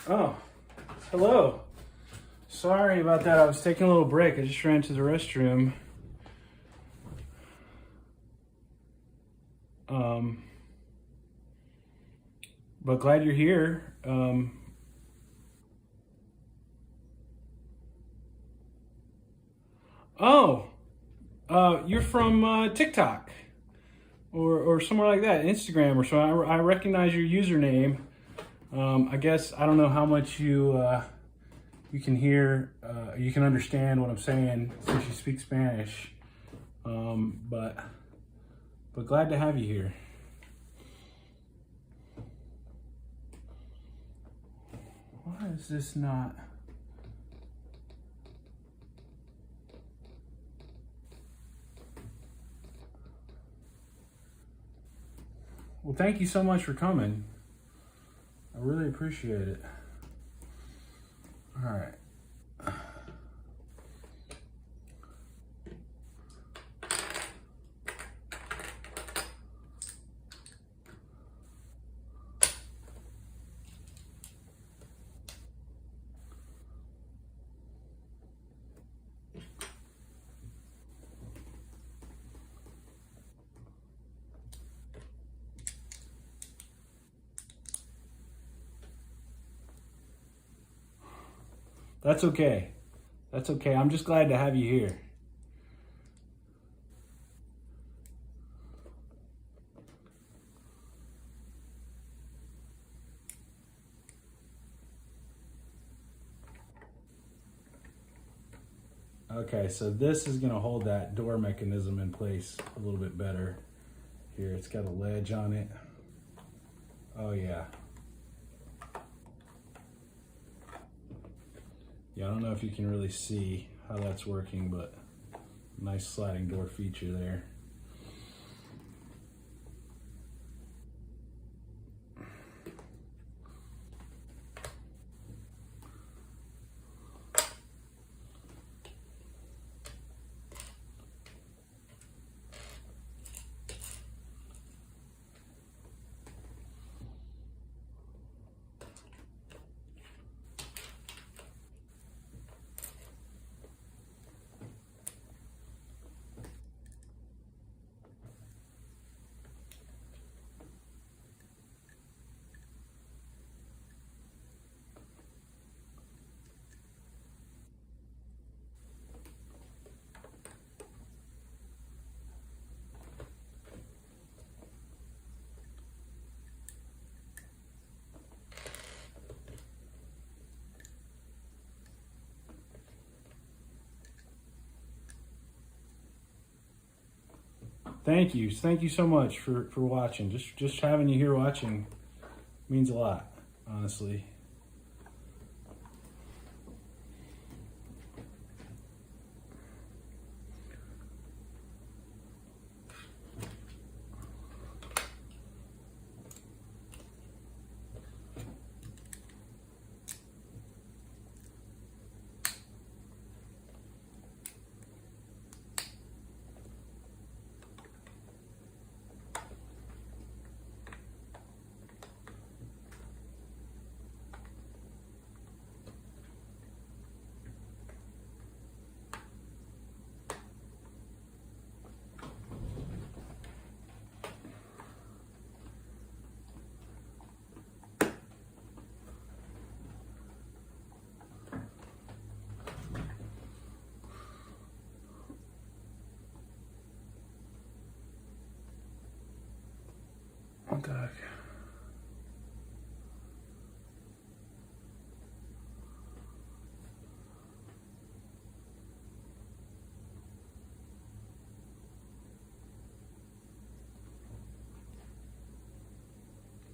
Oh, hello. Sorry about that. I was taking a little break. I just ran to the restroom. But glad you're here. You're from TikTok or somewhere like that, Instagram or so. I recognize your username. I guess I don't know how much you can hear, you can understand what I'm saying since you speak Spanish. But glad to have you here. Why is this not? Well, thank you so much for coming. I really appreciate it. All right. That's okay. That's okay. I'm just glad to have you here. Okay, so this is gonna hold that door mechanism in place a little bit better. Here, it's got a ledge on it. Oh yeah. Yeah, I don't know if you can really see how that's working, but nice sliding door feature there. Thank you. Thank you so much for watching. Just having you here watching means a lot, honestly. What the heck?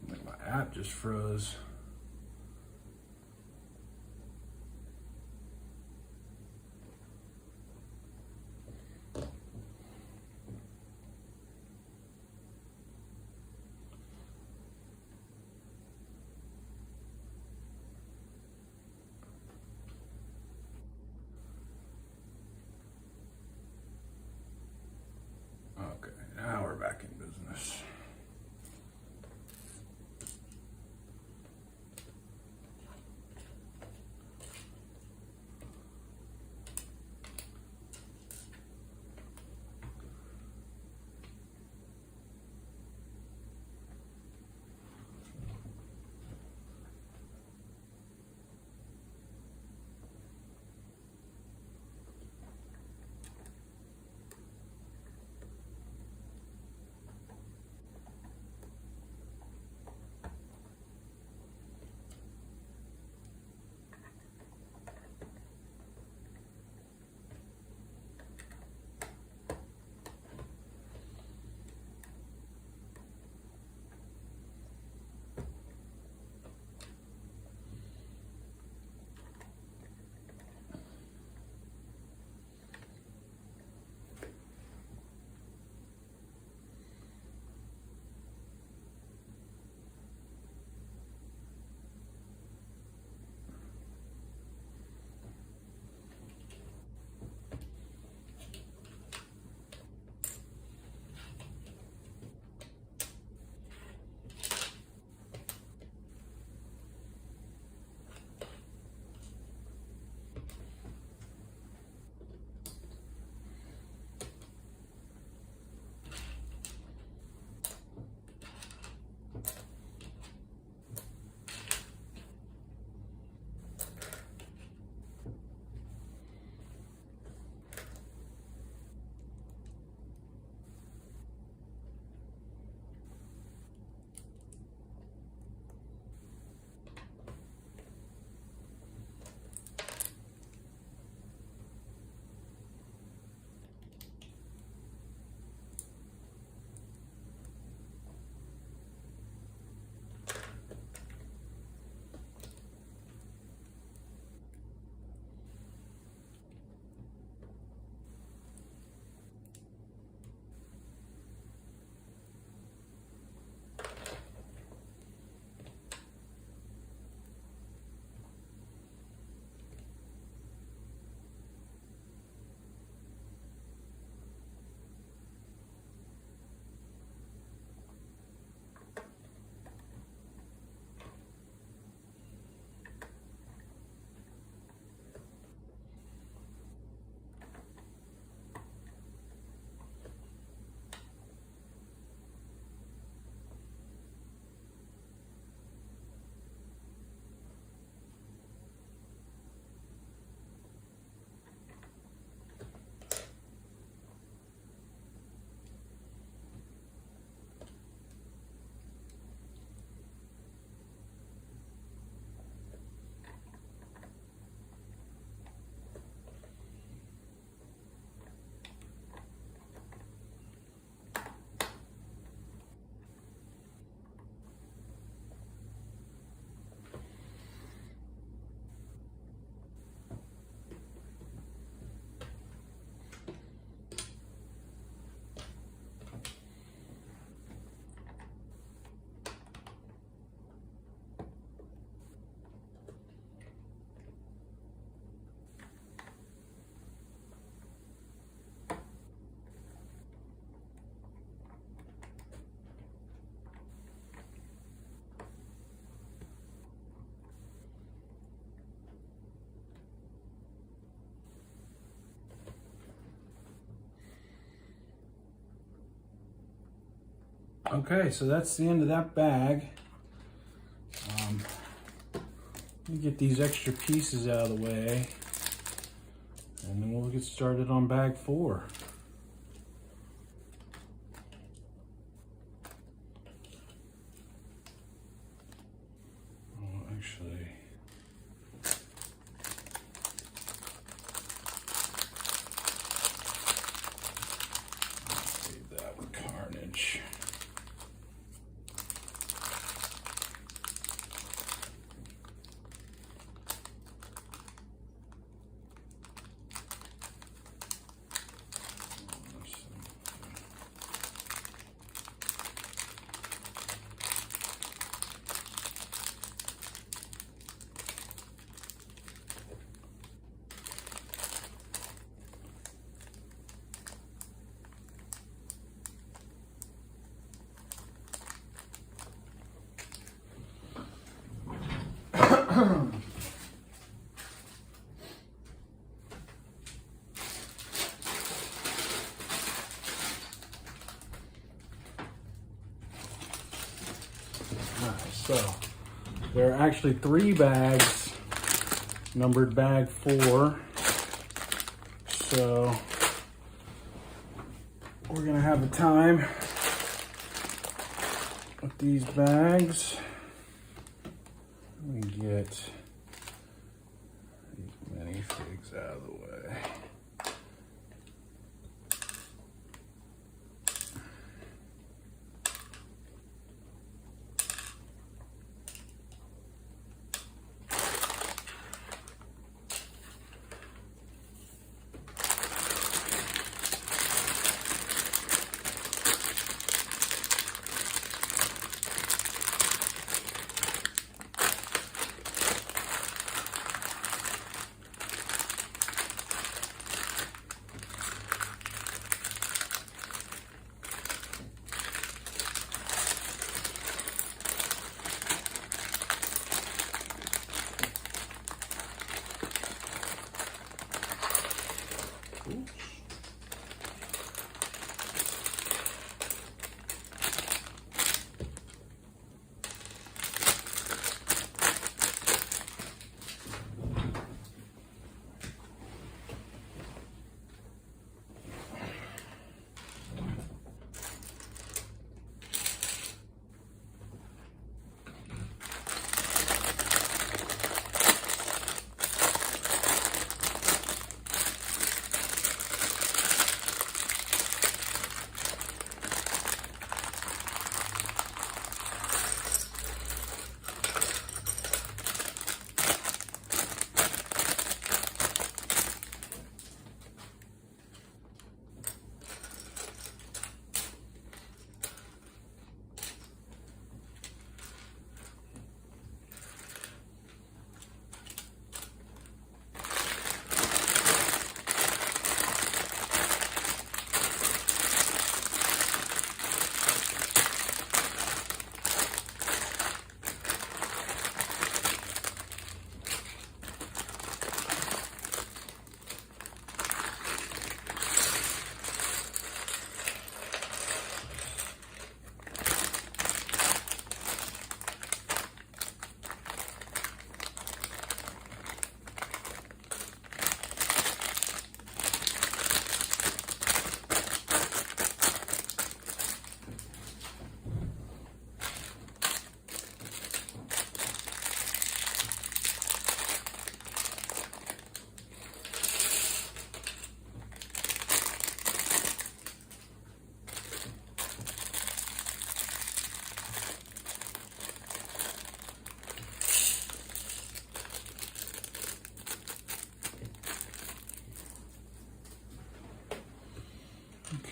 Like my app just froze. Okay, now we're back in business. Okay, so that's the end of that bag. Let me get these extra pieces out of the way, and then we'll get started on bag 4. Oh, actually, leave that with carnage. So there are actually 3 bags, numbered bag 4. So we're gonna have a time with these bags. Let me get these minifigs out of the way.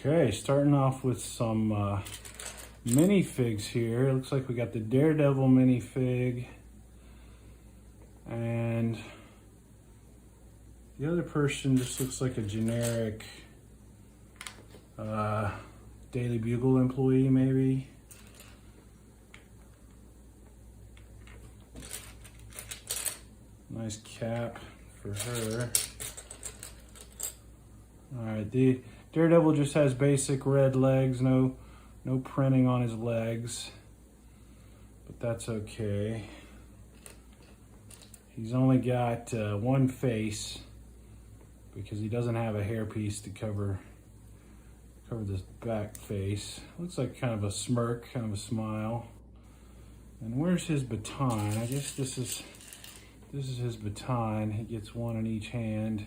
Okay, starting off with some minifigs here. It looks like we got the Daredevil minifig, and the other person just looks like a generic Daily Bugle employee, maybe. Nice cap for her. All right, the Daredevil just has basic red legs, no No printing on his legs, but that's okay. He's only got one face because he doesn't have a hairpiece to cover this back face. Looks like kind of a smirk, kind of a smile. And where's his baton? I guess this is his baton. He gets one in each hand.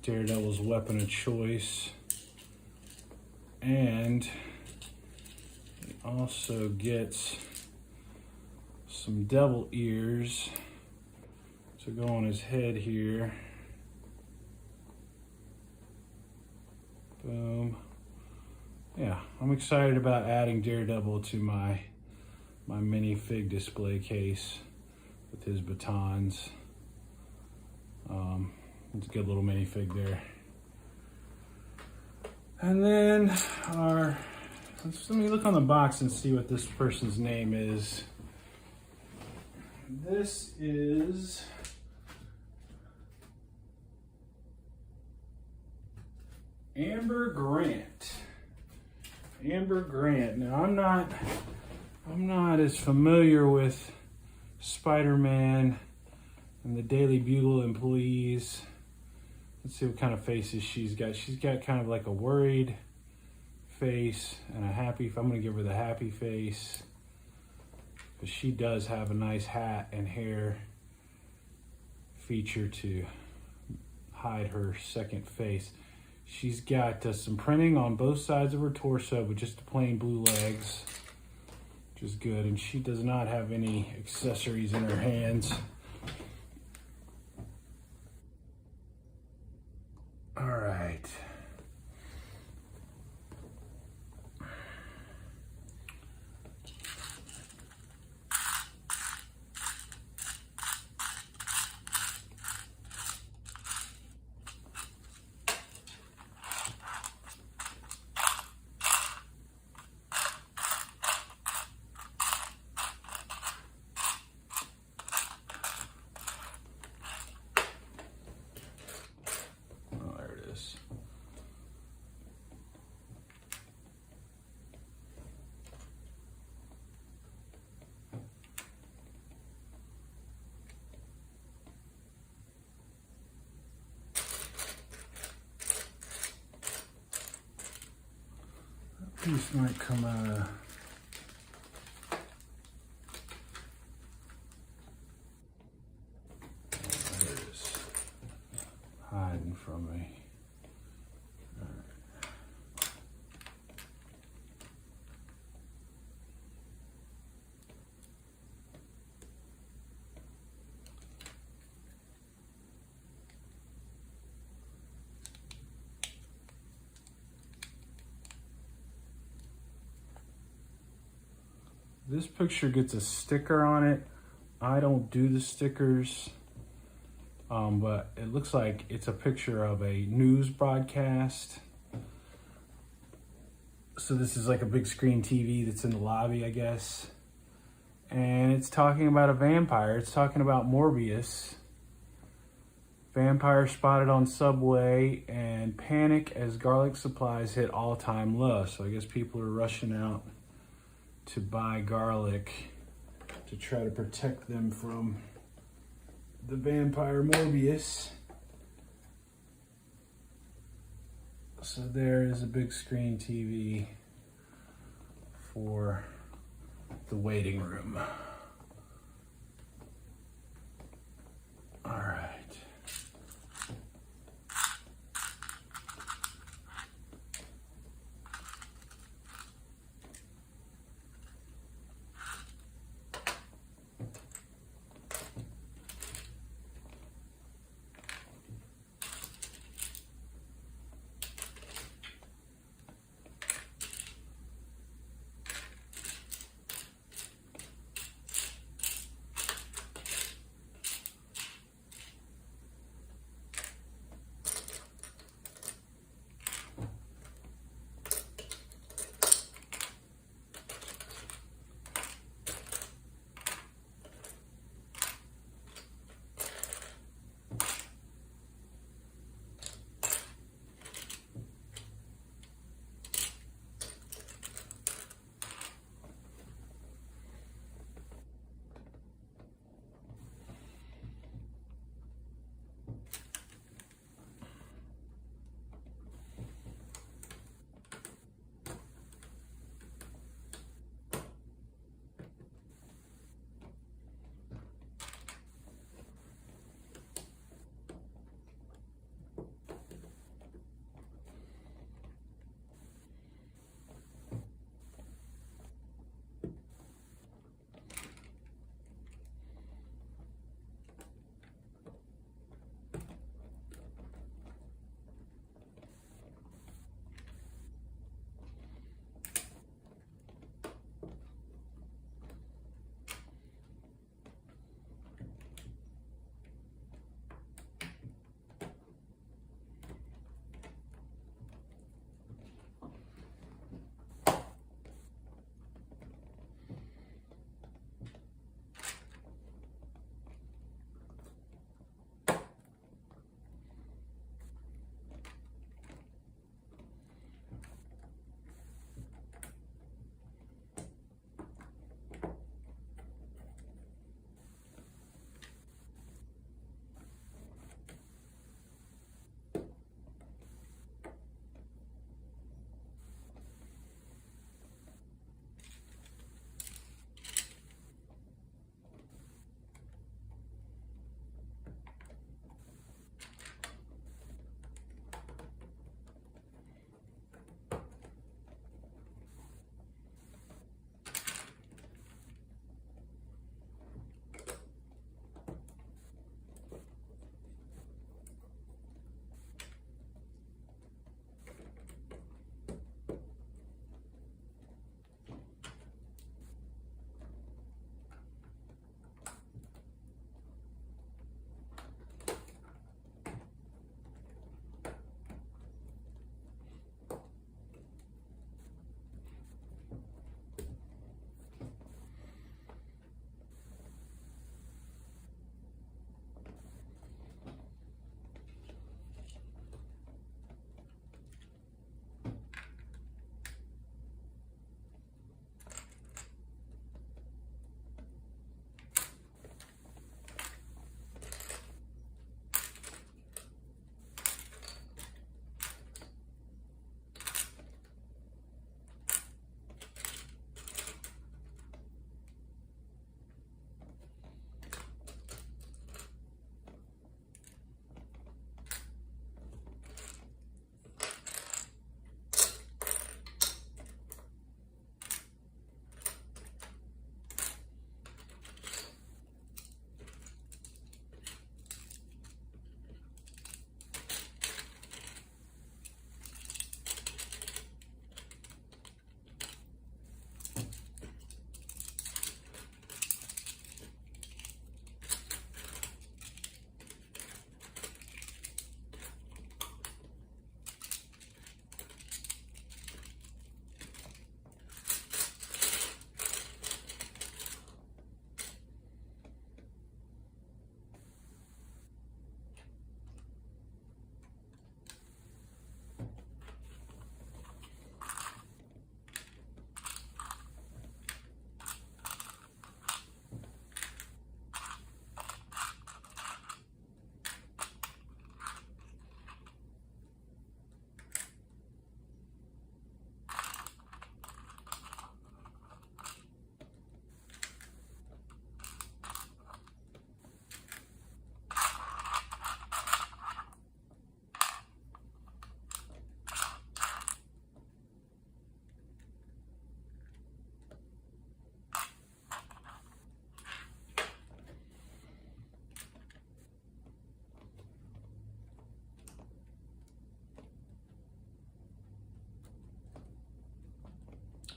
Daredevil's weapon of choice. And he also gets some devil ears to go on his head here. Boom. Yeah, I'm excited about adding Daredevil to my minifig display case with his batons. It's a good little minifig there. And then let me look on the box and see what this person's name is. This is Amber Grant. Amber Grant. Now I'm not as familiar with Spider-Man and the Daily Bugle employees. Let's see what kind of faces she's got. She's got kind of like a worried face and a happy. I'm gonna give her the happy face, but she does have a nice hat and hair feature to hide her second face. She's got some printing on both sides of her torso, but just the plain blue legs, which is good. And she does not have any accessories in her hands. All right. Piece might come out of there it is, hiding from me. All right. This picture gets a sticker on it. I don't do the stickers, but it looks like it's a picture of a news broadcast. So this is like a big screen TV that's in the lobby, I guess. And it's talking about a vampire. It's talking about Morbius. Vampire spotted on subway and panic as garlic supplies hit all-time low. So I guess people are rushing out to buy garlic to try to protect them from the vampire Morbius. So there is a big screen TV for the waiting room. All right.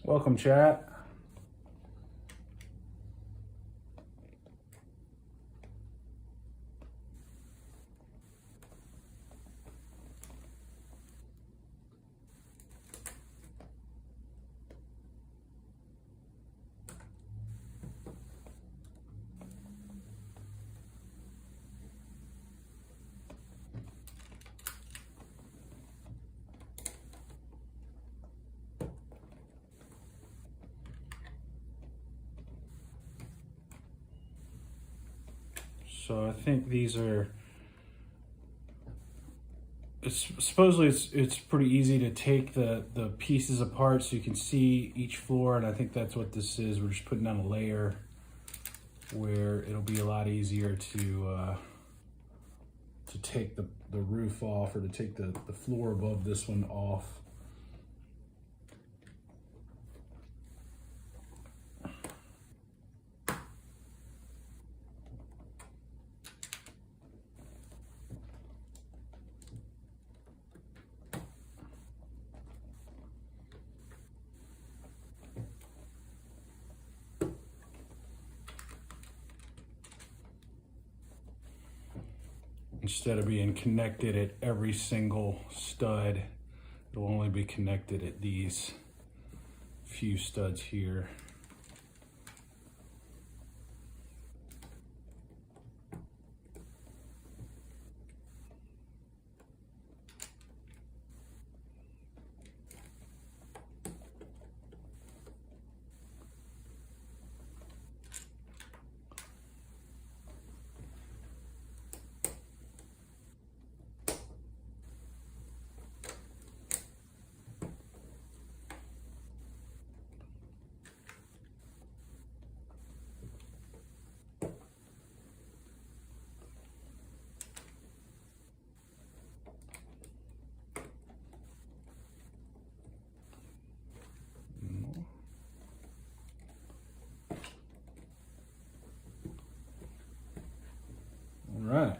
Welcome, chat. So I think these are, supposedly it's pretty easy to take the pieces apart so you can see each floor, and I think that's what this is. We're just putting down a layer where it'll be a lot easier to take the roof off, or to take the floor above this one off. Instead of being connected at every single stud, it'll only be connected at these few studs here. All right.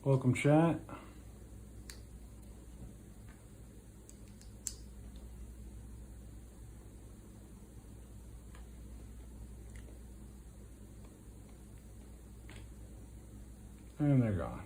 Welcome, chat. And they're gone.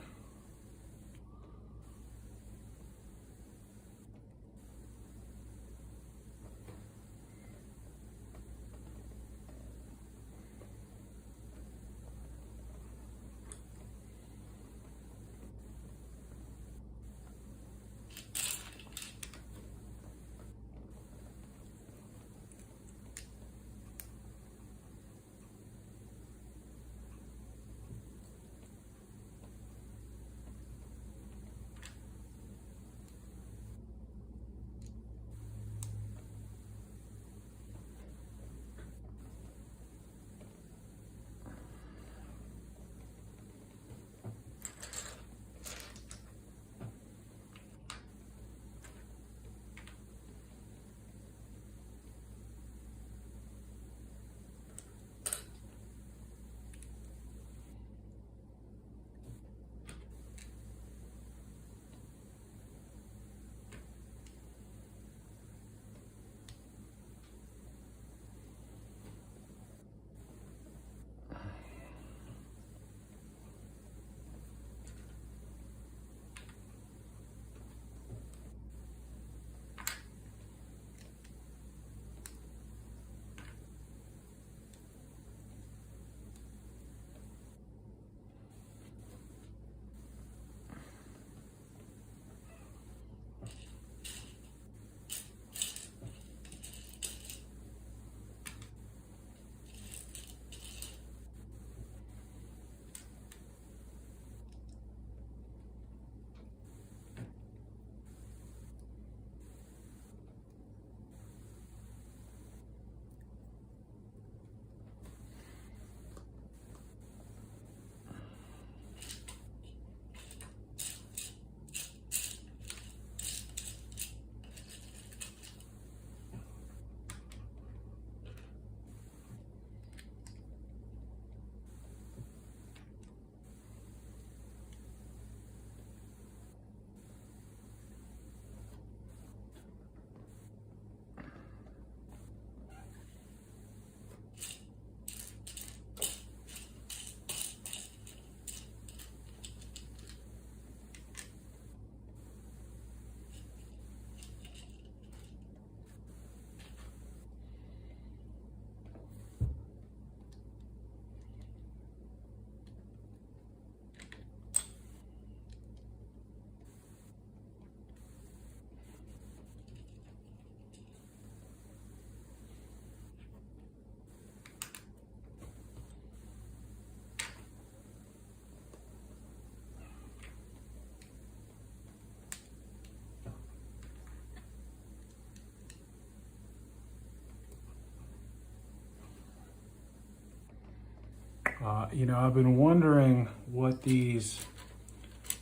You know, I've been wondering what these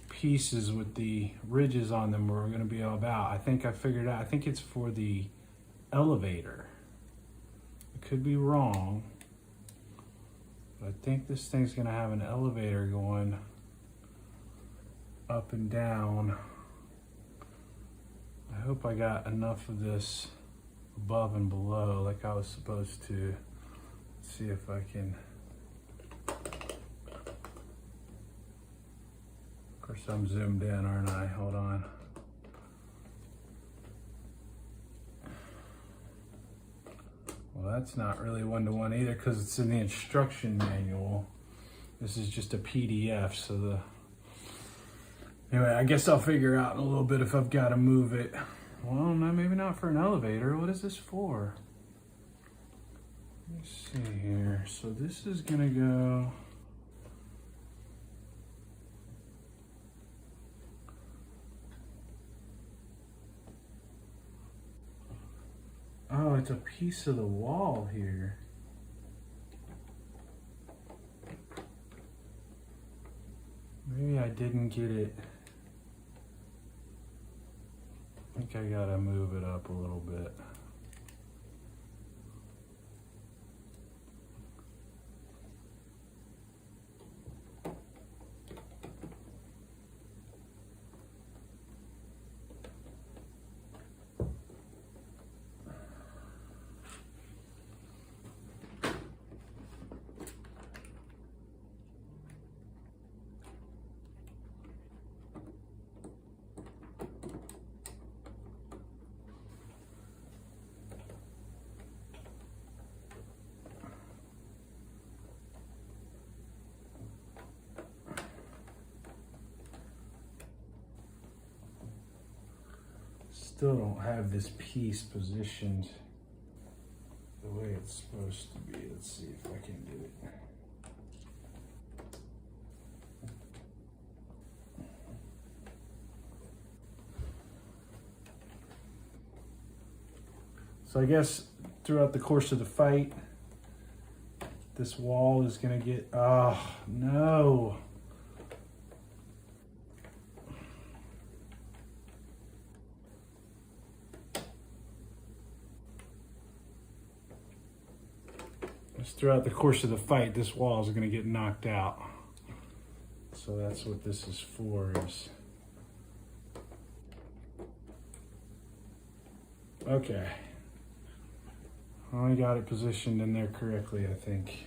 pieces with the ridges on them were going to be all about. I think I figured out. I think it's for the elevator. I could be wrong, but I think this thing's going to have an elevator going up and down. I hope I got enough of this above and below like I was supposed to. Let's see if I can. Of course, I'm zoomed in, aren't I? Hold on. Well, that's not really one-to-one either because it's in the instruction manual. This is just a PDF, so anyway, I guess I'll figure out in a little bit if I've got to move it. Well, no, maybe not for an elevator. What is this for? Let's see here. So this is gonna go. Oh, it's a piece of the wall here. Maybe I didn't get it. I think I gotta move it up a little bit. Still don't have this piece positioned the way it's supposed to be. Let's see if I can do it. So I guess throughout the course of the fight, this wall is gonna get, oh no. Throughout the course of the fight, this wall is going to get knocked out. So that's what this is for. Okay. I got it positioned in there correctly, I think.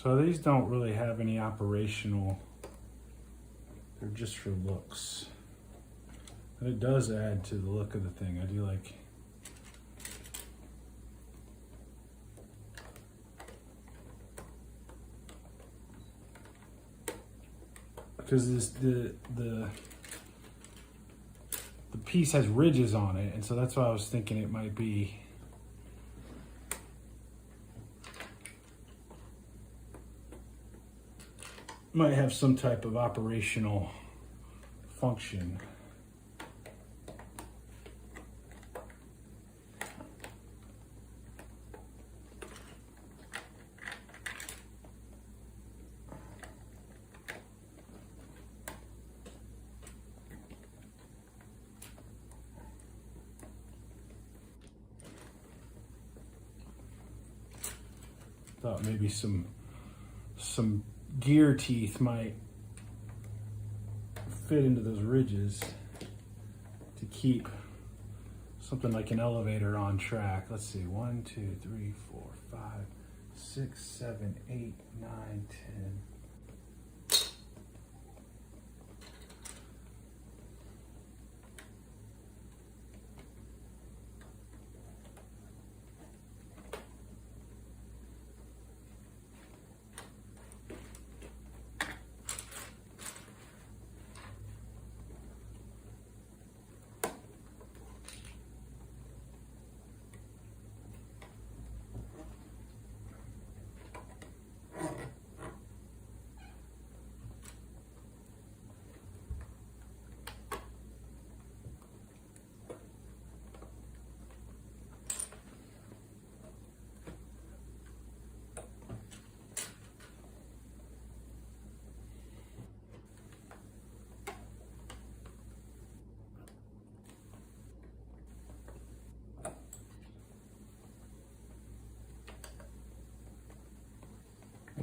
So these don't really have any operational, they're just for looks. But it does add to the look of the thing. I do like, because the piece has ridges on it, and so that's why I was thinking it might be. Might have some type of operational function. Thought maybe some gear teeth might fit into those ridges to keep something like an elevator on track. Let's see, 1, 2, 3, 4, 5, 6, 7, 8, 9, 10.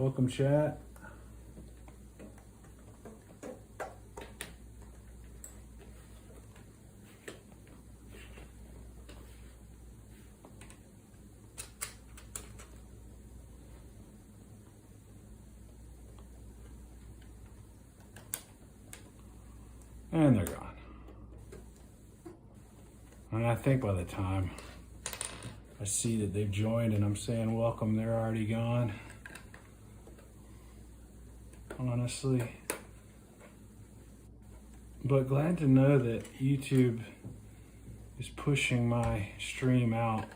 Welcome, chat. And they're gone. And I think by the time I see that they've joined and I'm saying welcome, they're already gone. Honestly. But glad to know that YouTube is pushing my stream out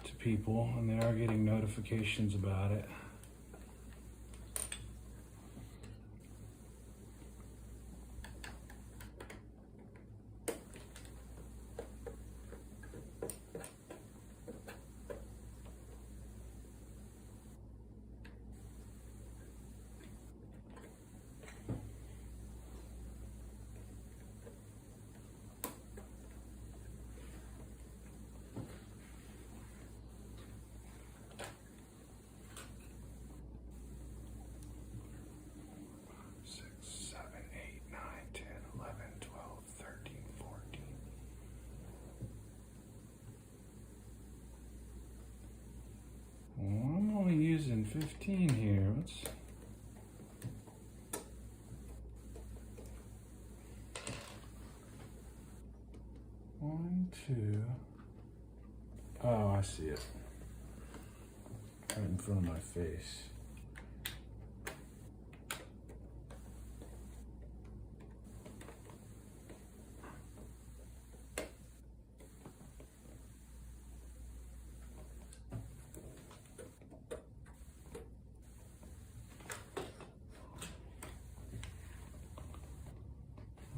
to people and they are getting notifications about it. I'm only using 15 here. Let's... One, two. Oh, I see it. Right in front of my face.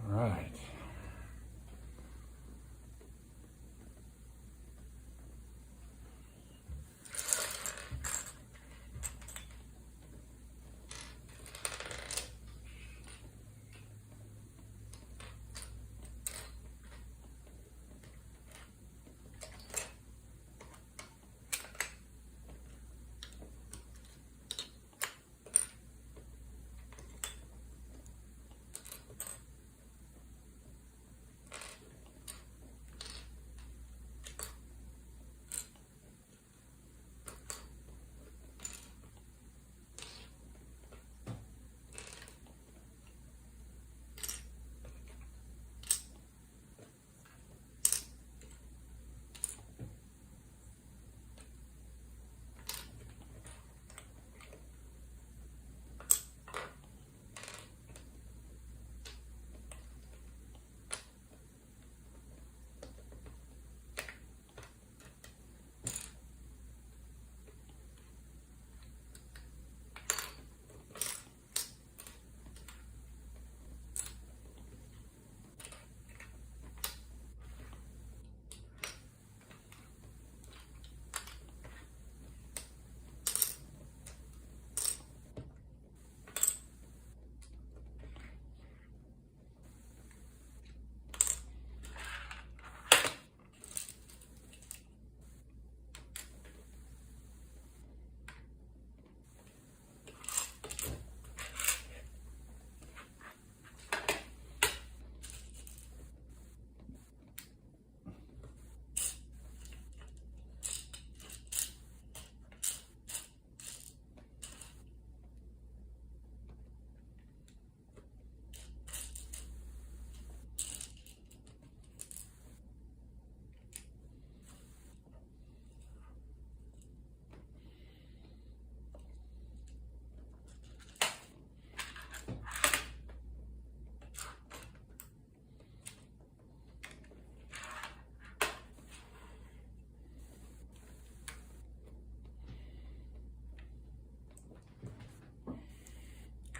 All right.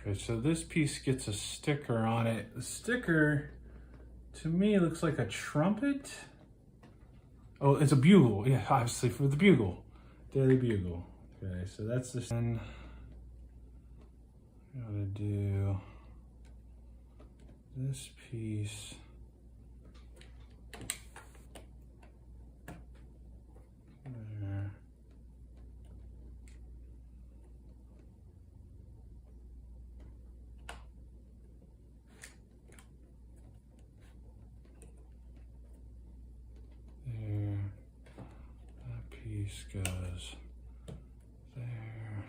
Okay, so this piece gets a sticker on it. The sticker, to me, looks like a trumpet. Oh, it's a bugle. Yeah, obviously for the bugle. Daily Bugle. Okay, so that's this. And I'm gonna do this piece. There. piece goes there.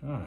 Okay.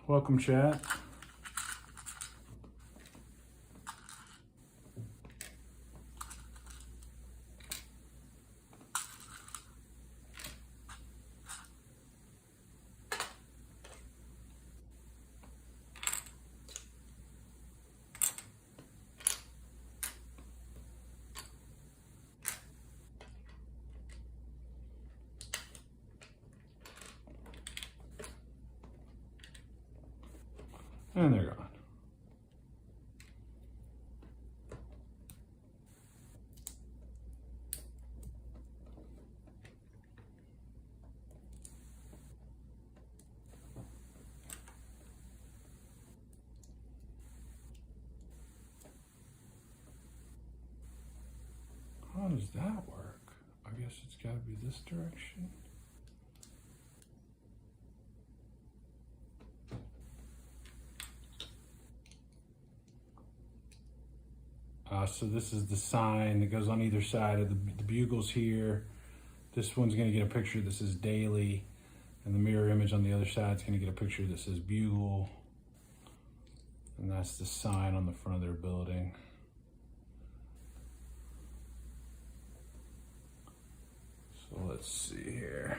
Welcome, chat. And they're gone. How does that work? I guess it's got to be this direction. So this is the sign that goes on either side of the bugles here. This one's going to get a picture that says daily, and the mirror image on the other side is going to get a picture that says bugle. And that's the sign on the front of their building. So let's see here.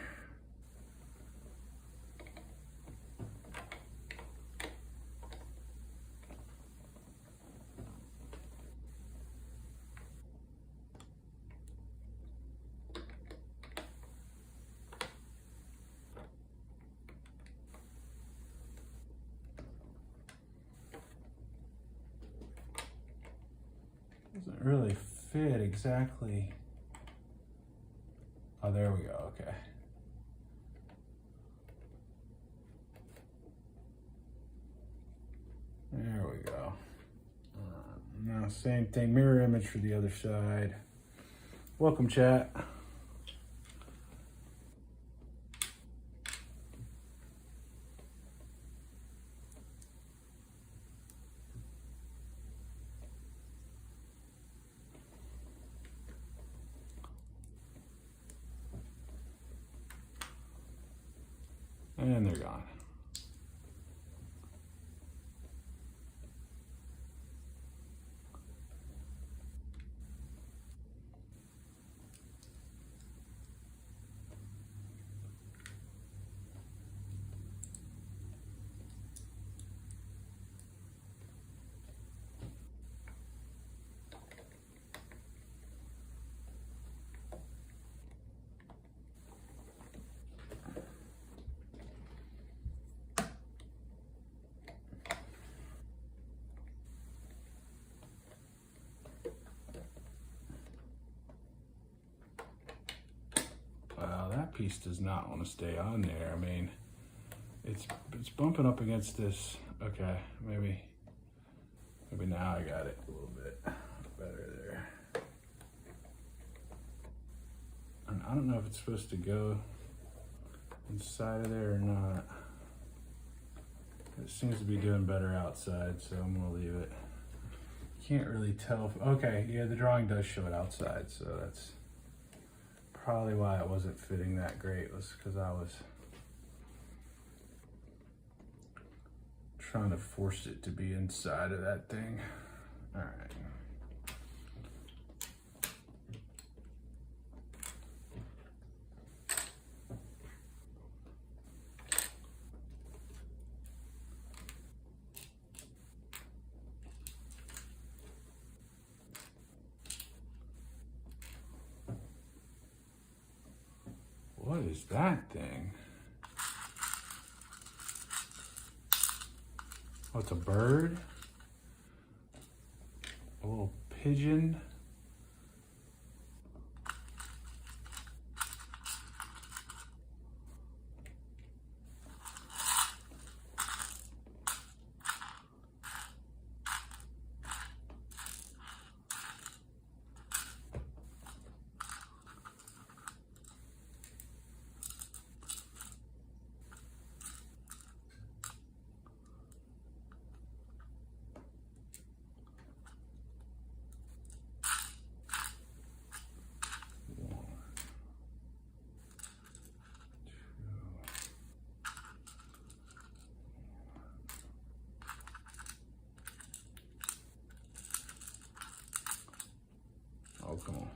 Doesn't really fit exactly. Oh, there we go, okay. There we go. Now, same thing, mirror image for the other side. Welcome, chat. And they're gone. Wow, that piece does not want to stay on there. I mean, It's bumping up against this. Okay, maybe now I got it a little bit better there. And I don't know if it's supposed to go inside of there or not. It seems to be doing better outside, so I'm gonna leave it. Can't really tell. Okay, yeah, the drawing does show it outside, so that's probably why it wasn't fitting that great, was because I was trying to force it to be inside of that thing. All right. What is that thing? Oh, it's a bird? A little pigeon? Oh, come on.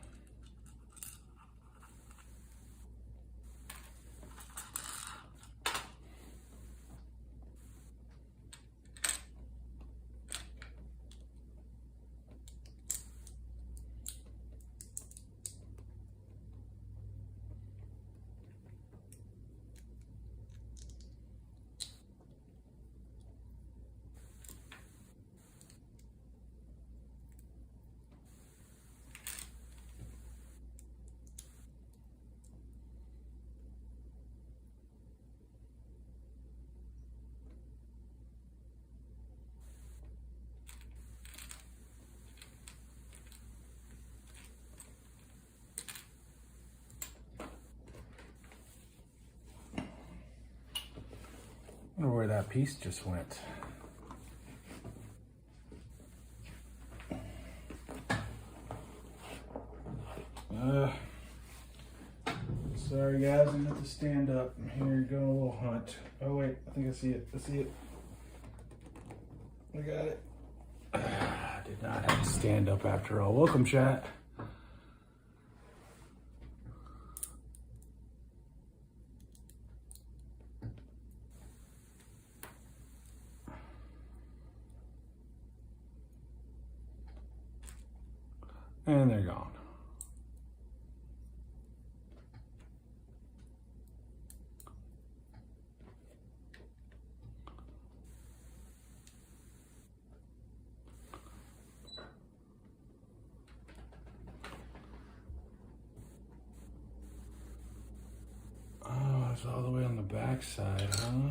I wonder where that piece just went. Sorry guys, I'm gonna have to stand up. I'm here going a little hunt. Oh wait, I think I see it. I see it. I got it. I did not have to stand up after all. Welcome, chat. And they're gone. Oh, it's all the way on the back side, huh?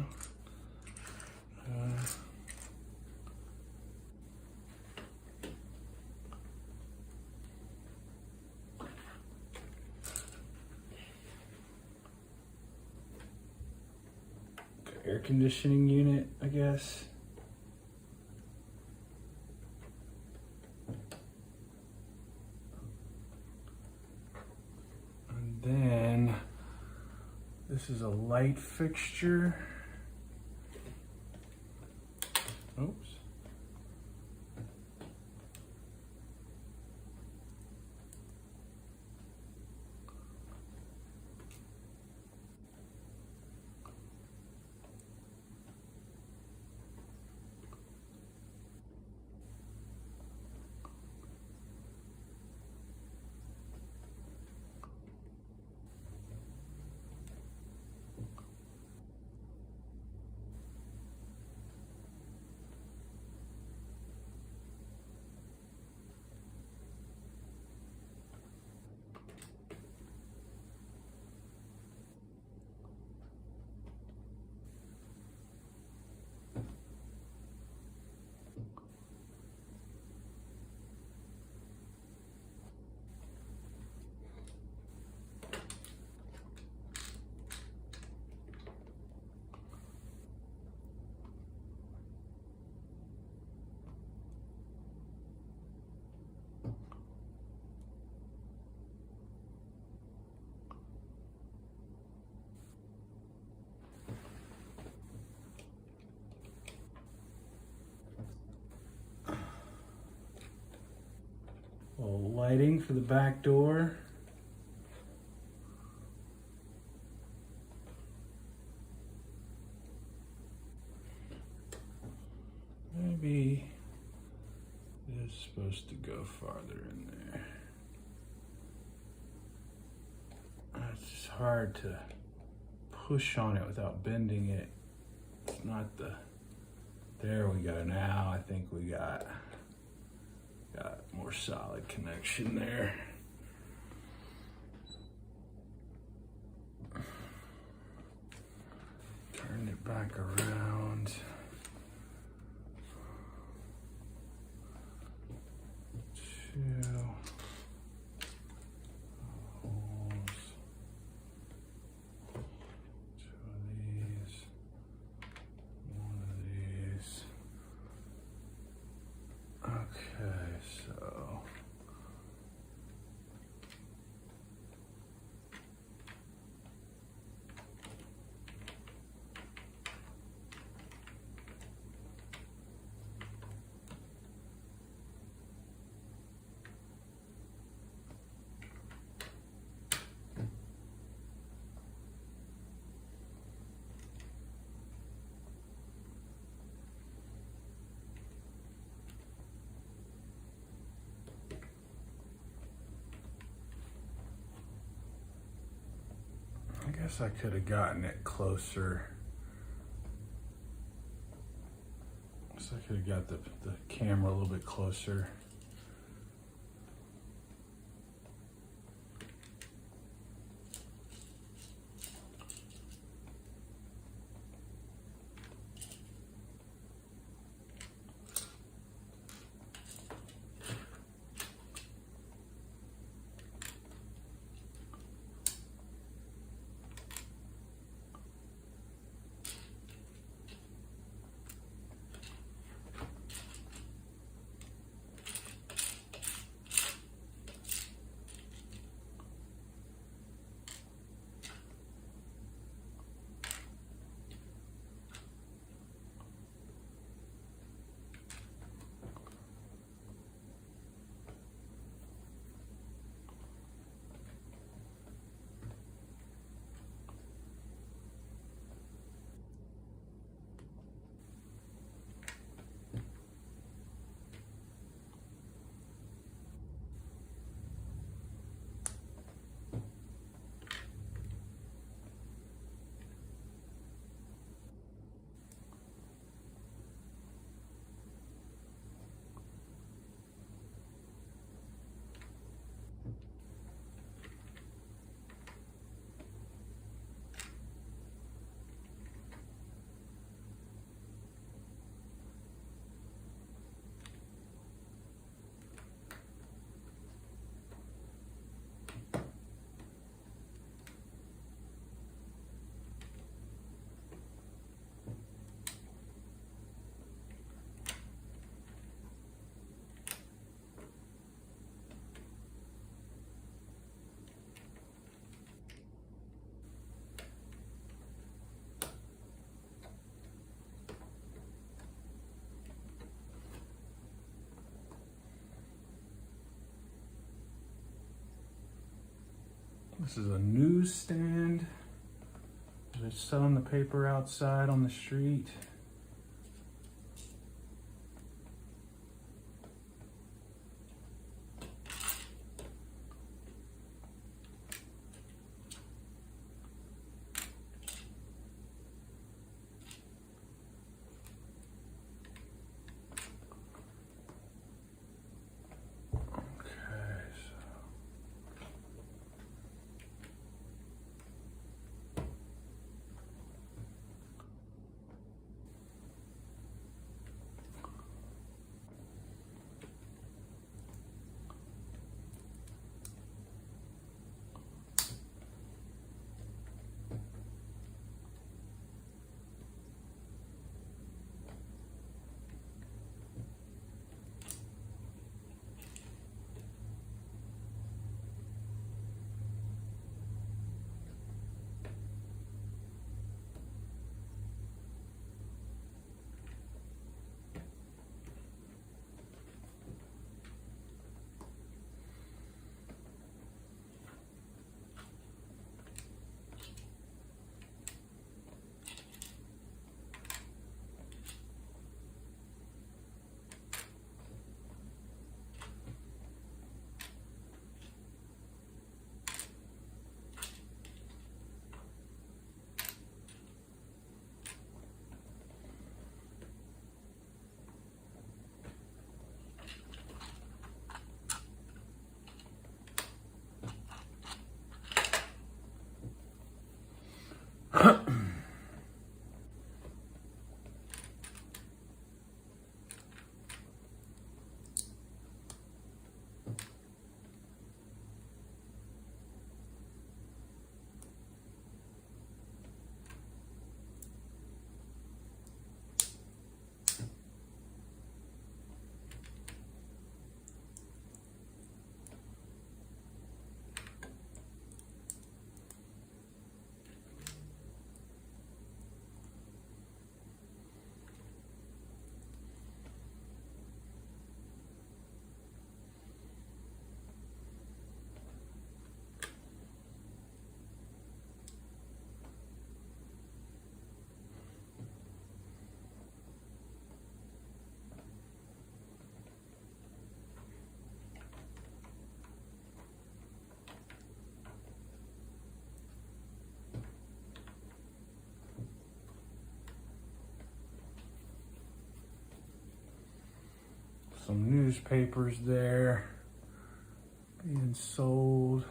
Air conditioning unit, I guess. And then this is a light fixture. Oops. little lighting for the back door. Maybe it's supposed to go farther in there. It's just hard to push on it without bending it. It's not the, there we go. Now I think we got more solid connection there. Turn it back around. Two holes. Two of these. One of these. Okay, so I guess I could have gotten it closer. So I could have got the camera a little bit closer. This is a newsstand. They're selling the paper outside on the street. Some newspapers there being sold.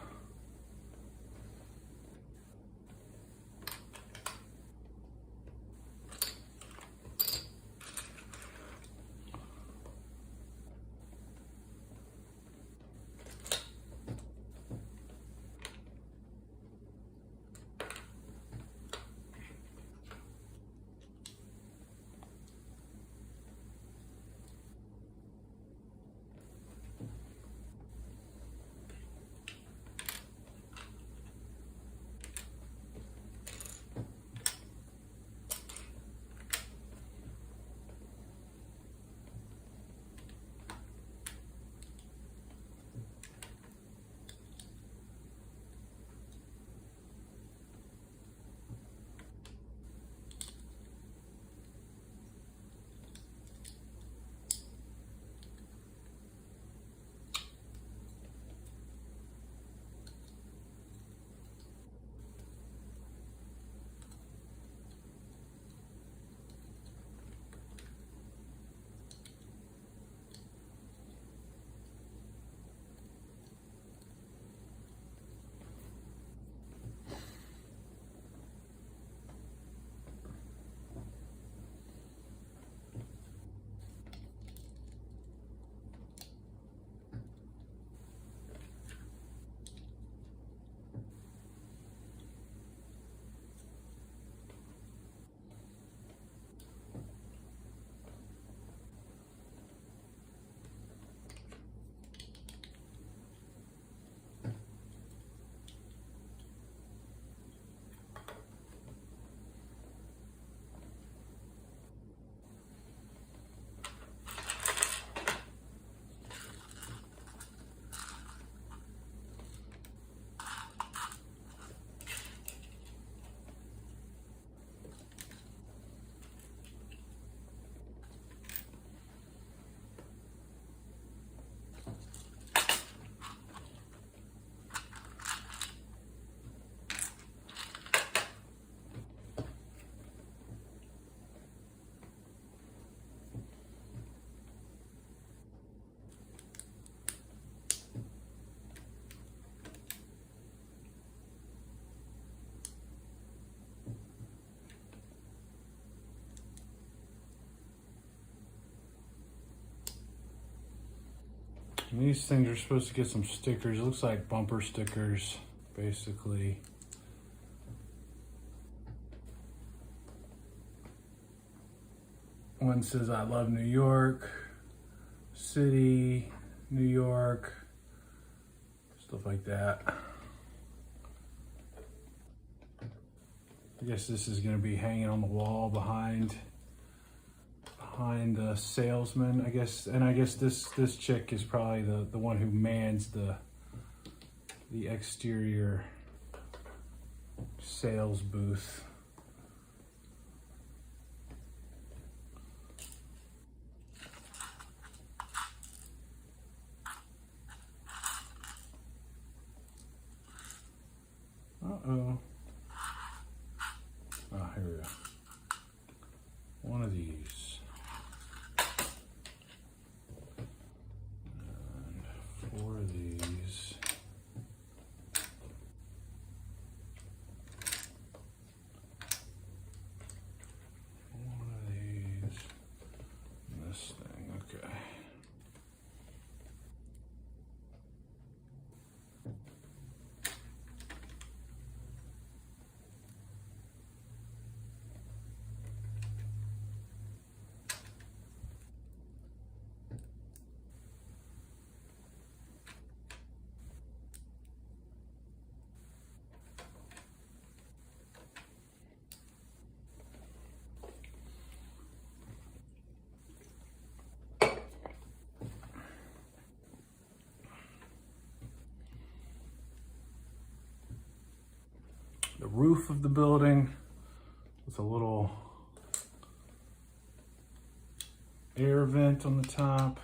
And these things are supposed to get some stickers. It looks like bumper stickers, basically. One says, "I love New York City, New York," stuff like that. I guess this is going to be hanging on the wall behind the salesman, I guess. And I guess this chick is probably the one who mans the exterior sales booth. Uh-oh. Oh, here we go. One of these. And 4 of these. One of these. And this thing, okay. The roof of the building with a little air vent on the top.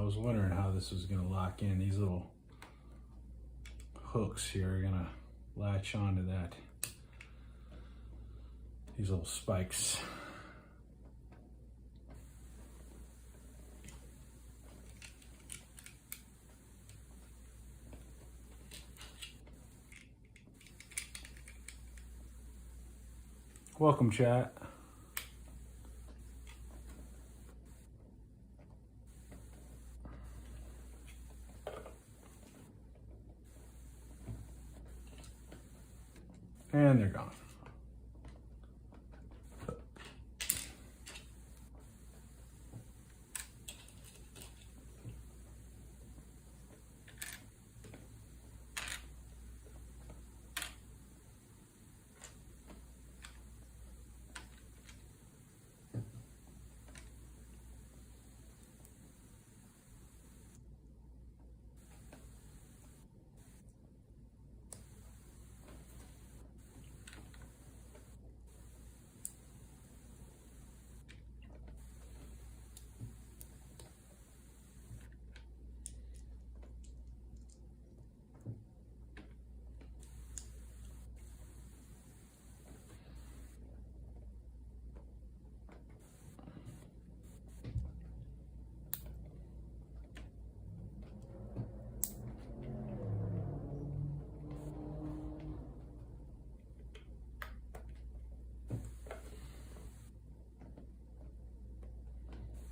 was wondering how this was gonna lock in. These little hooks here are gonna latch onto that. These little spikes. Welcome, chat. And they're gone.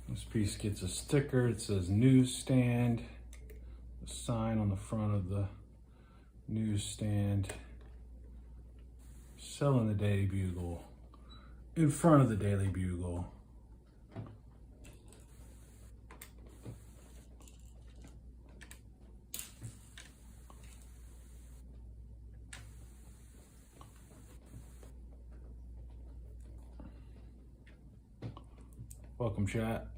This piece gets a sticker. It says newsstand. The sign on the front of the newsstand. Selling the Daily Bugle. In front of the Daily Bugle. Welcome, chat.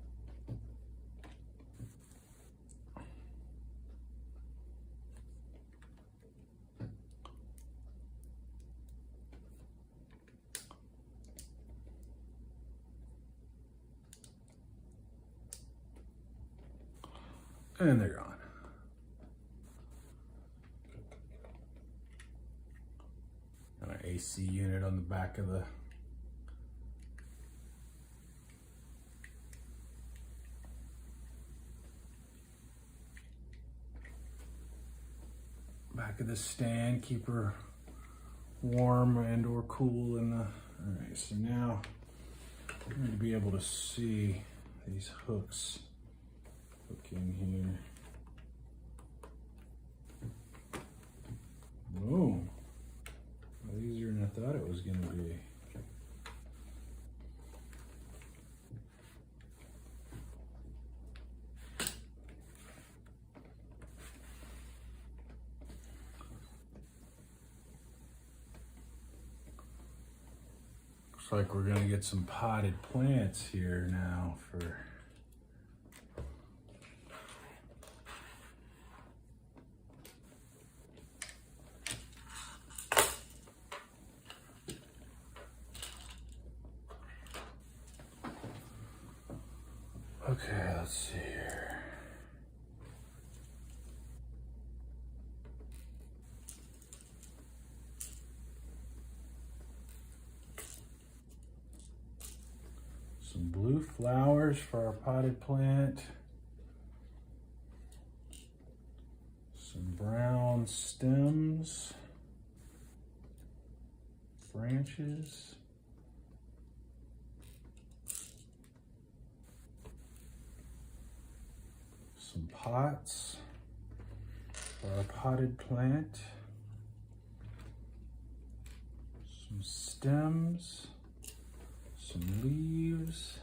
And they're gone. Got an AC unit on the back of the stand, keep her warm and or cool in the. All right, so now I'm going to be able to see these hooks. Hook in here. Oh, a lot easier than I thought it was going to be. Looks like we're going to get some potted plants here now for. Okay, let's see here. Some blue flowers for our potted plant. Some brown stems, branches. Some pots for our potted plant, some stems, some leaves,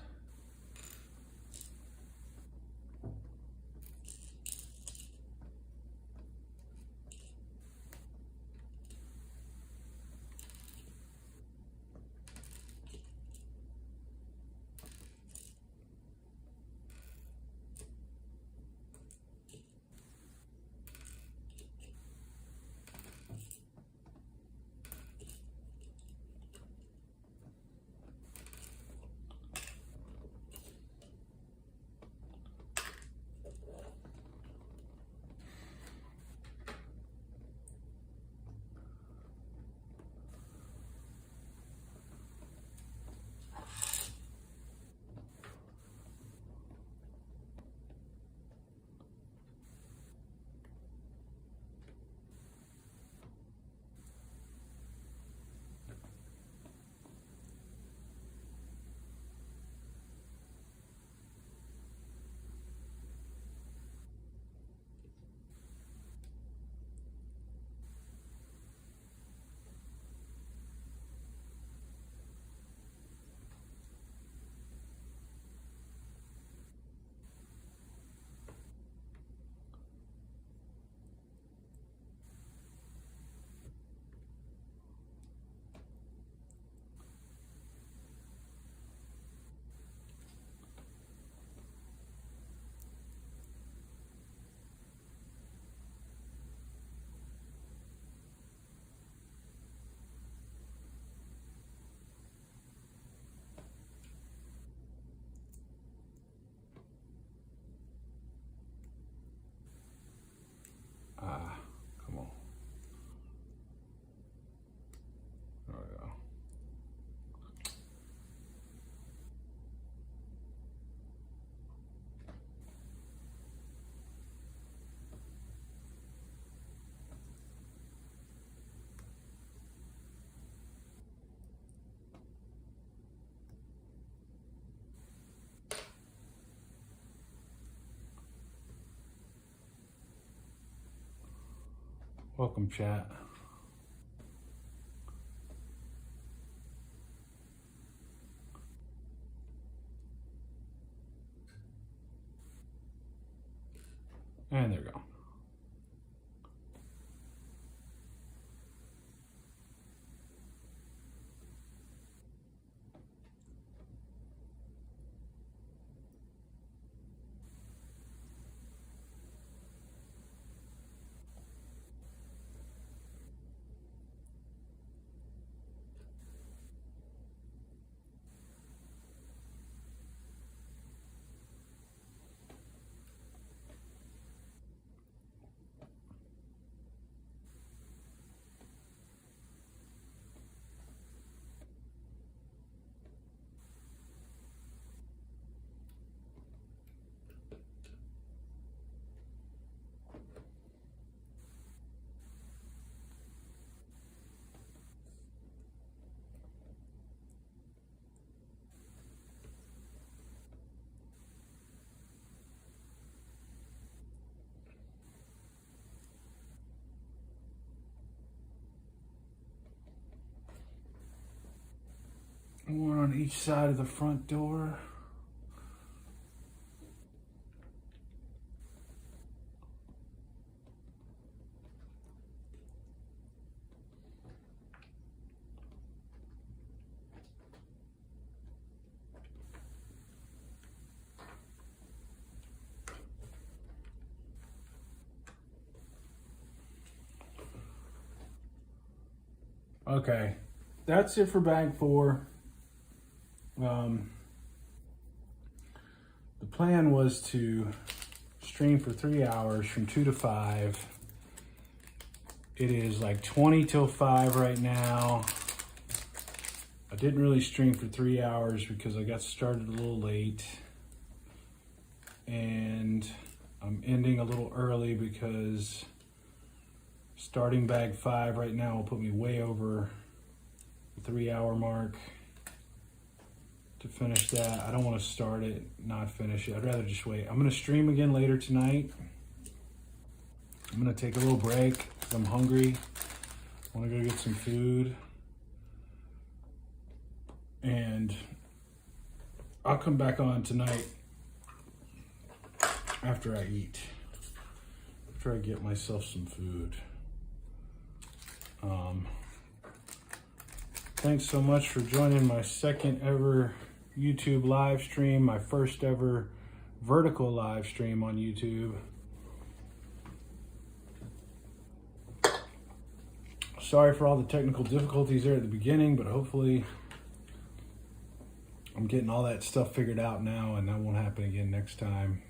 Welcome, chat. And there we go. One on each side of the front door. Okay, that's it for bag 4. The plan was to stream for 3 hours from 2 to 5. It is like 20 till 5 right now. I didn't really stream for 3 hours because I got started a little late. And I'm ending a little early because starting bag 5 right now will put me way over the 3 hour mark. To finish that, I don't want to start it, not finish it. I'd rather just wait. I'm going to stream again later tonight. I'm going to take a little break because I'm hungry. I want to go get some food. And I'll come back on tonight after I eat. After I get myself some food. Thanks so much for joining my second ever YouTube live stream, my first ever vertical live stream on YouTube. Sorry for all the technical difficulties there at the beginning, but hopefully I'm getting all that stuff figured out now and that won't happen again next time.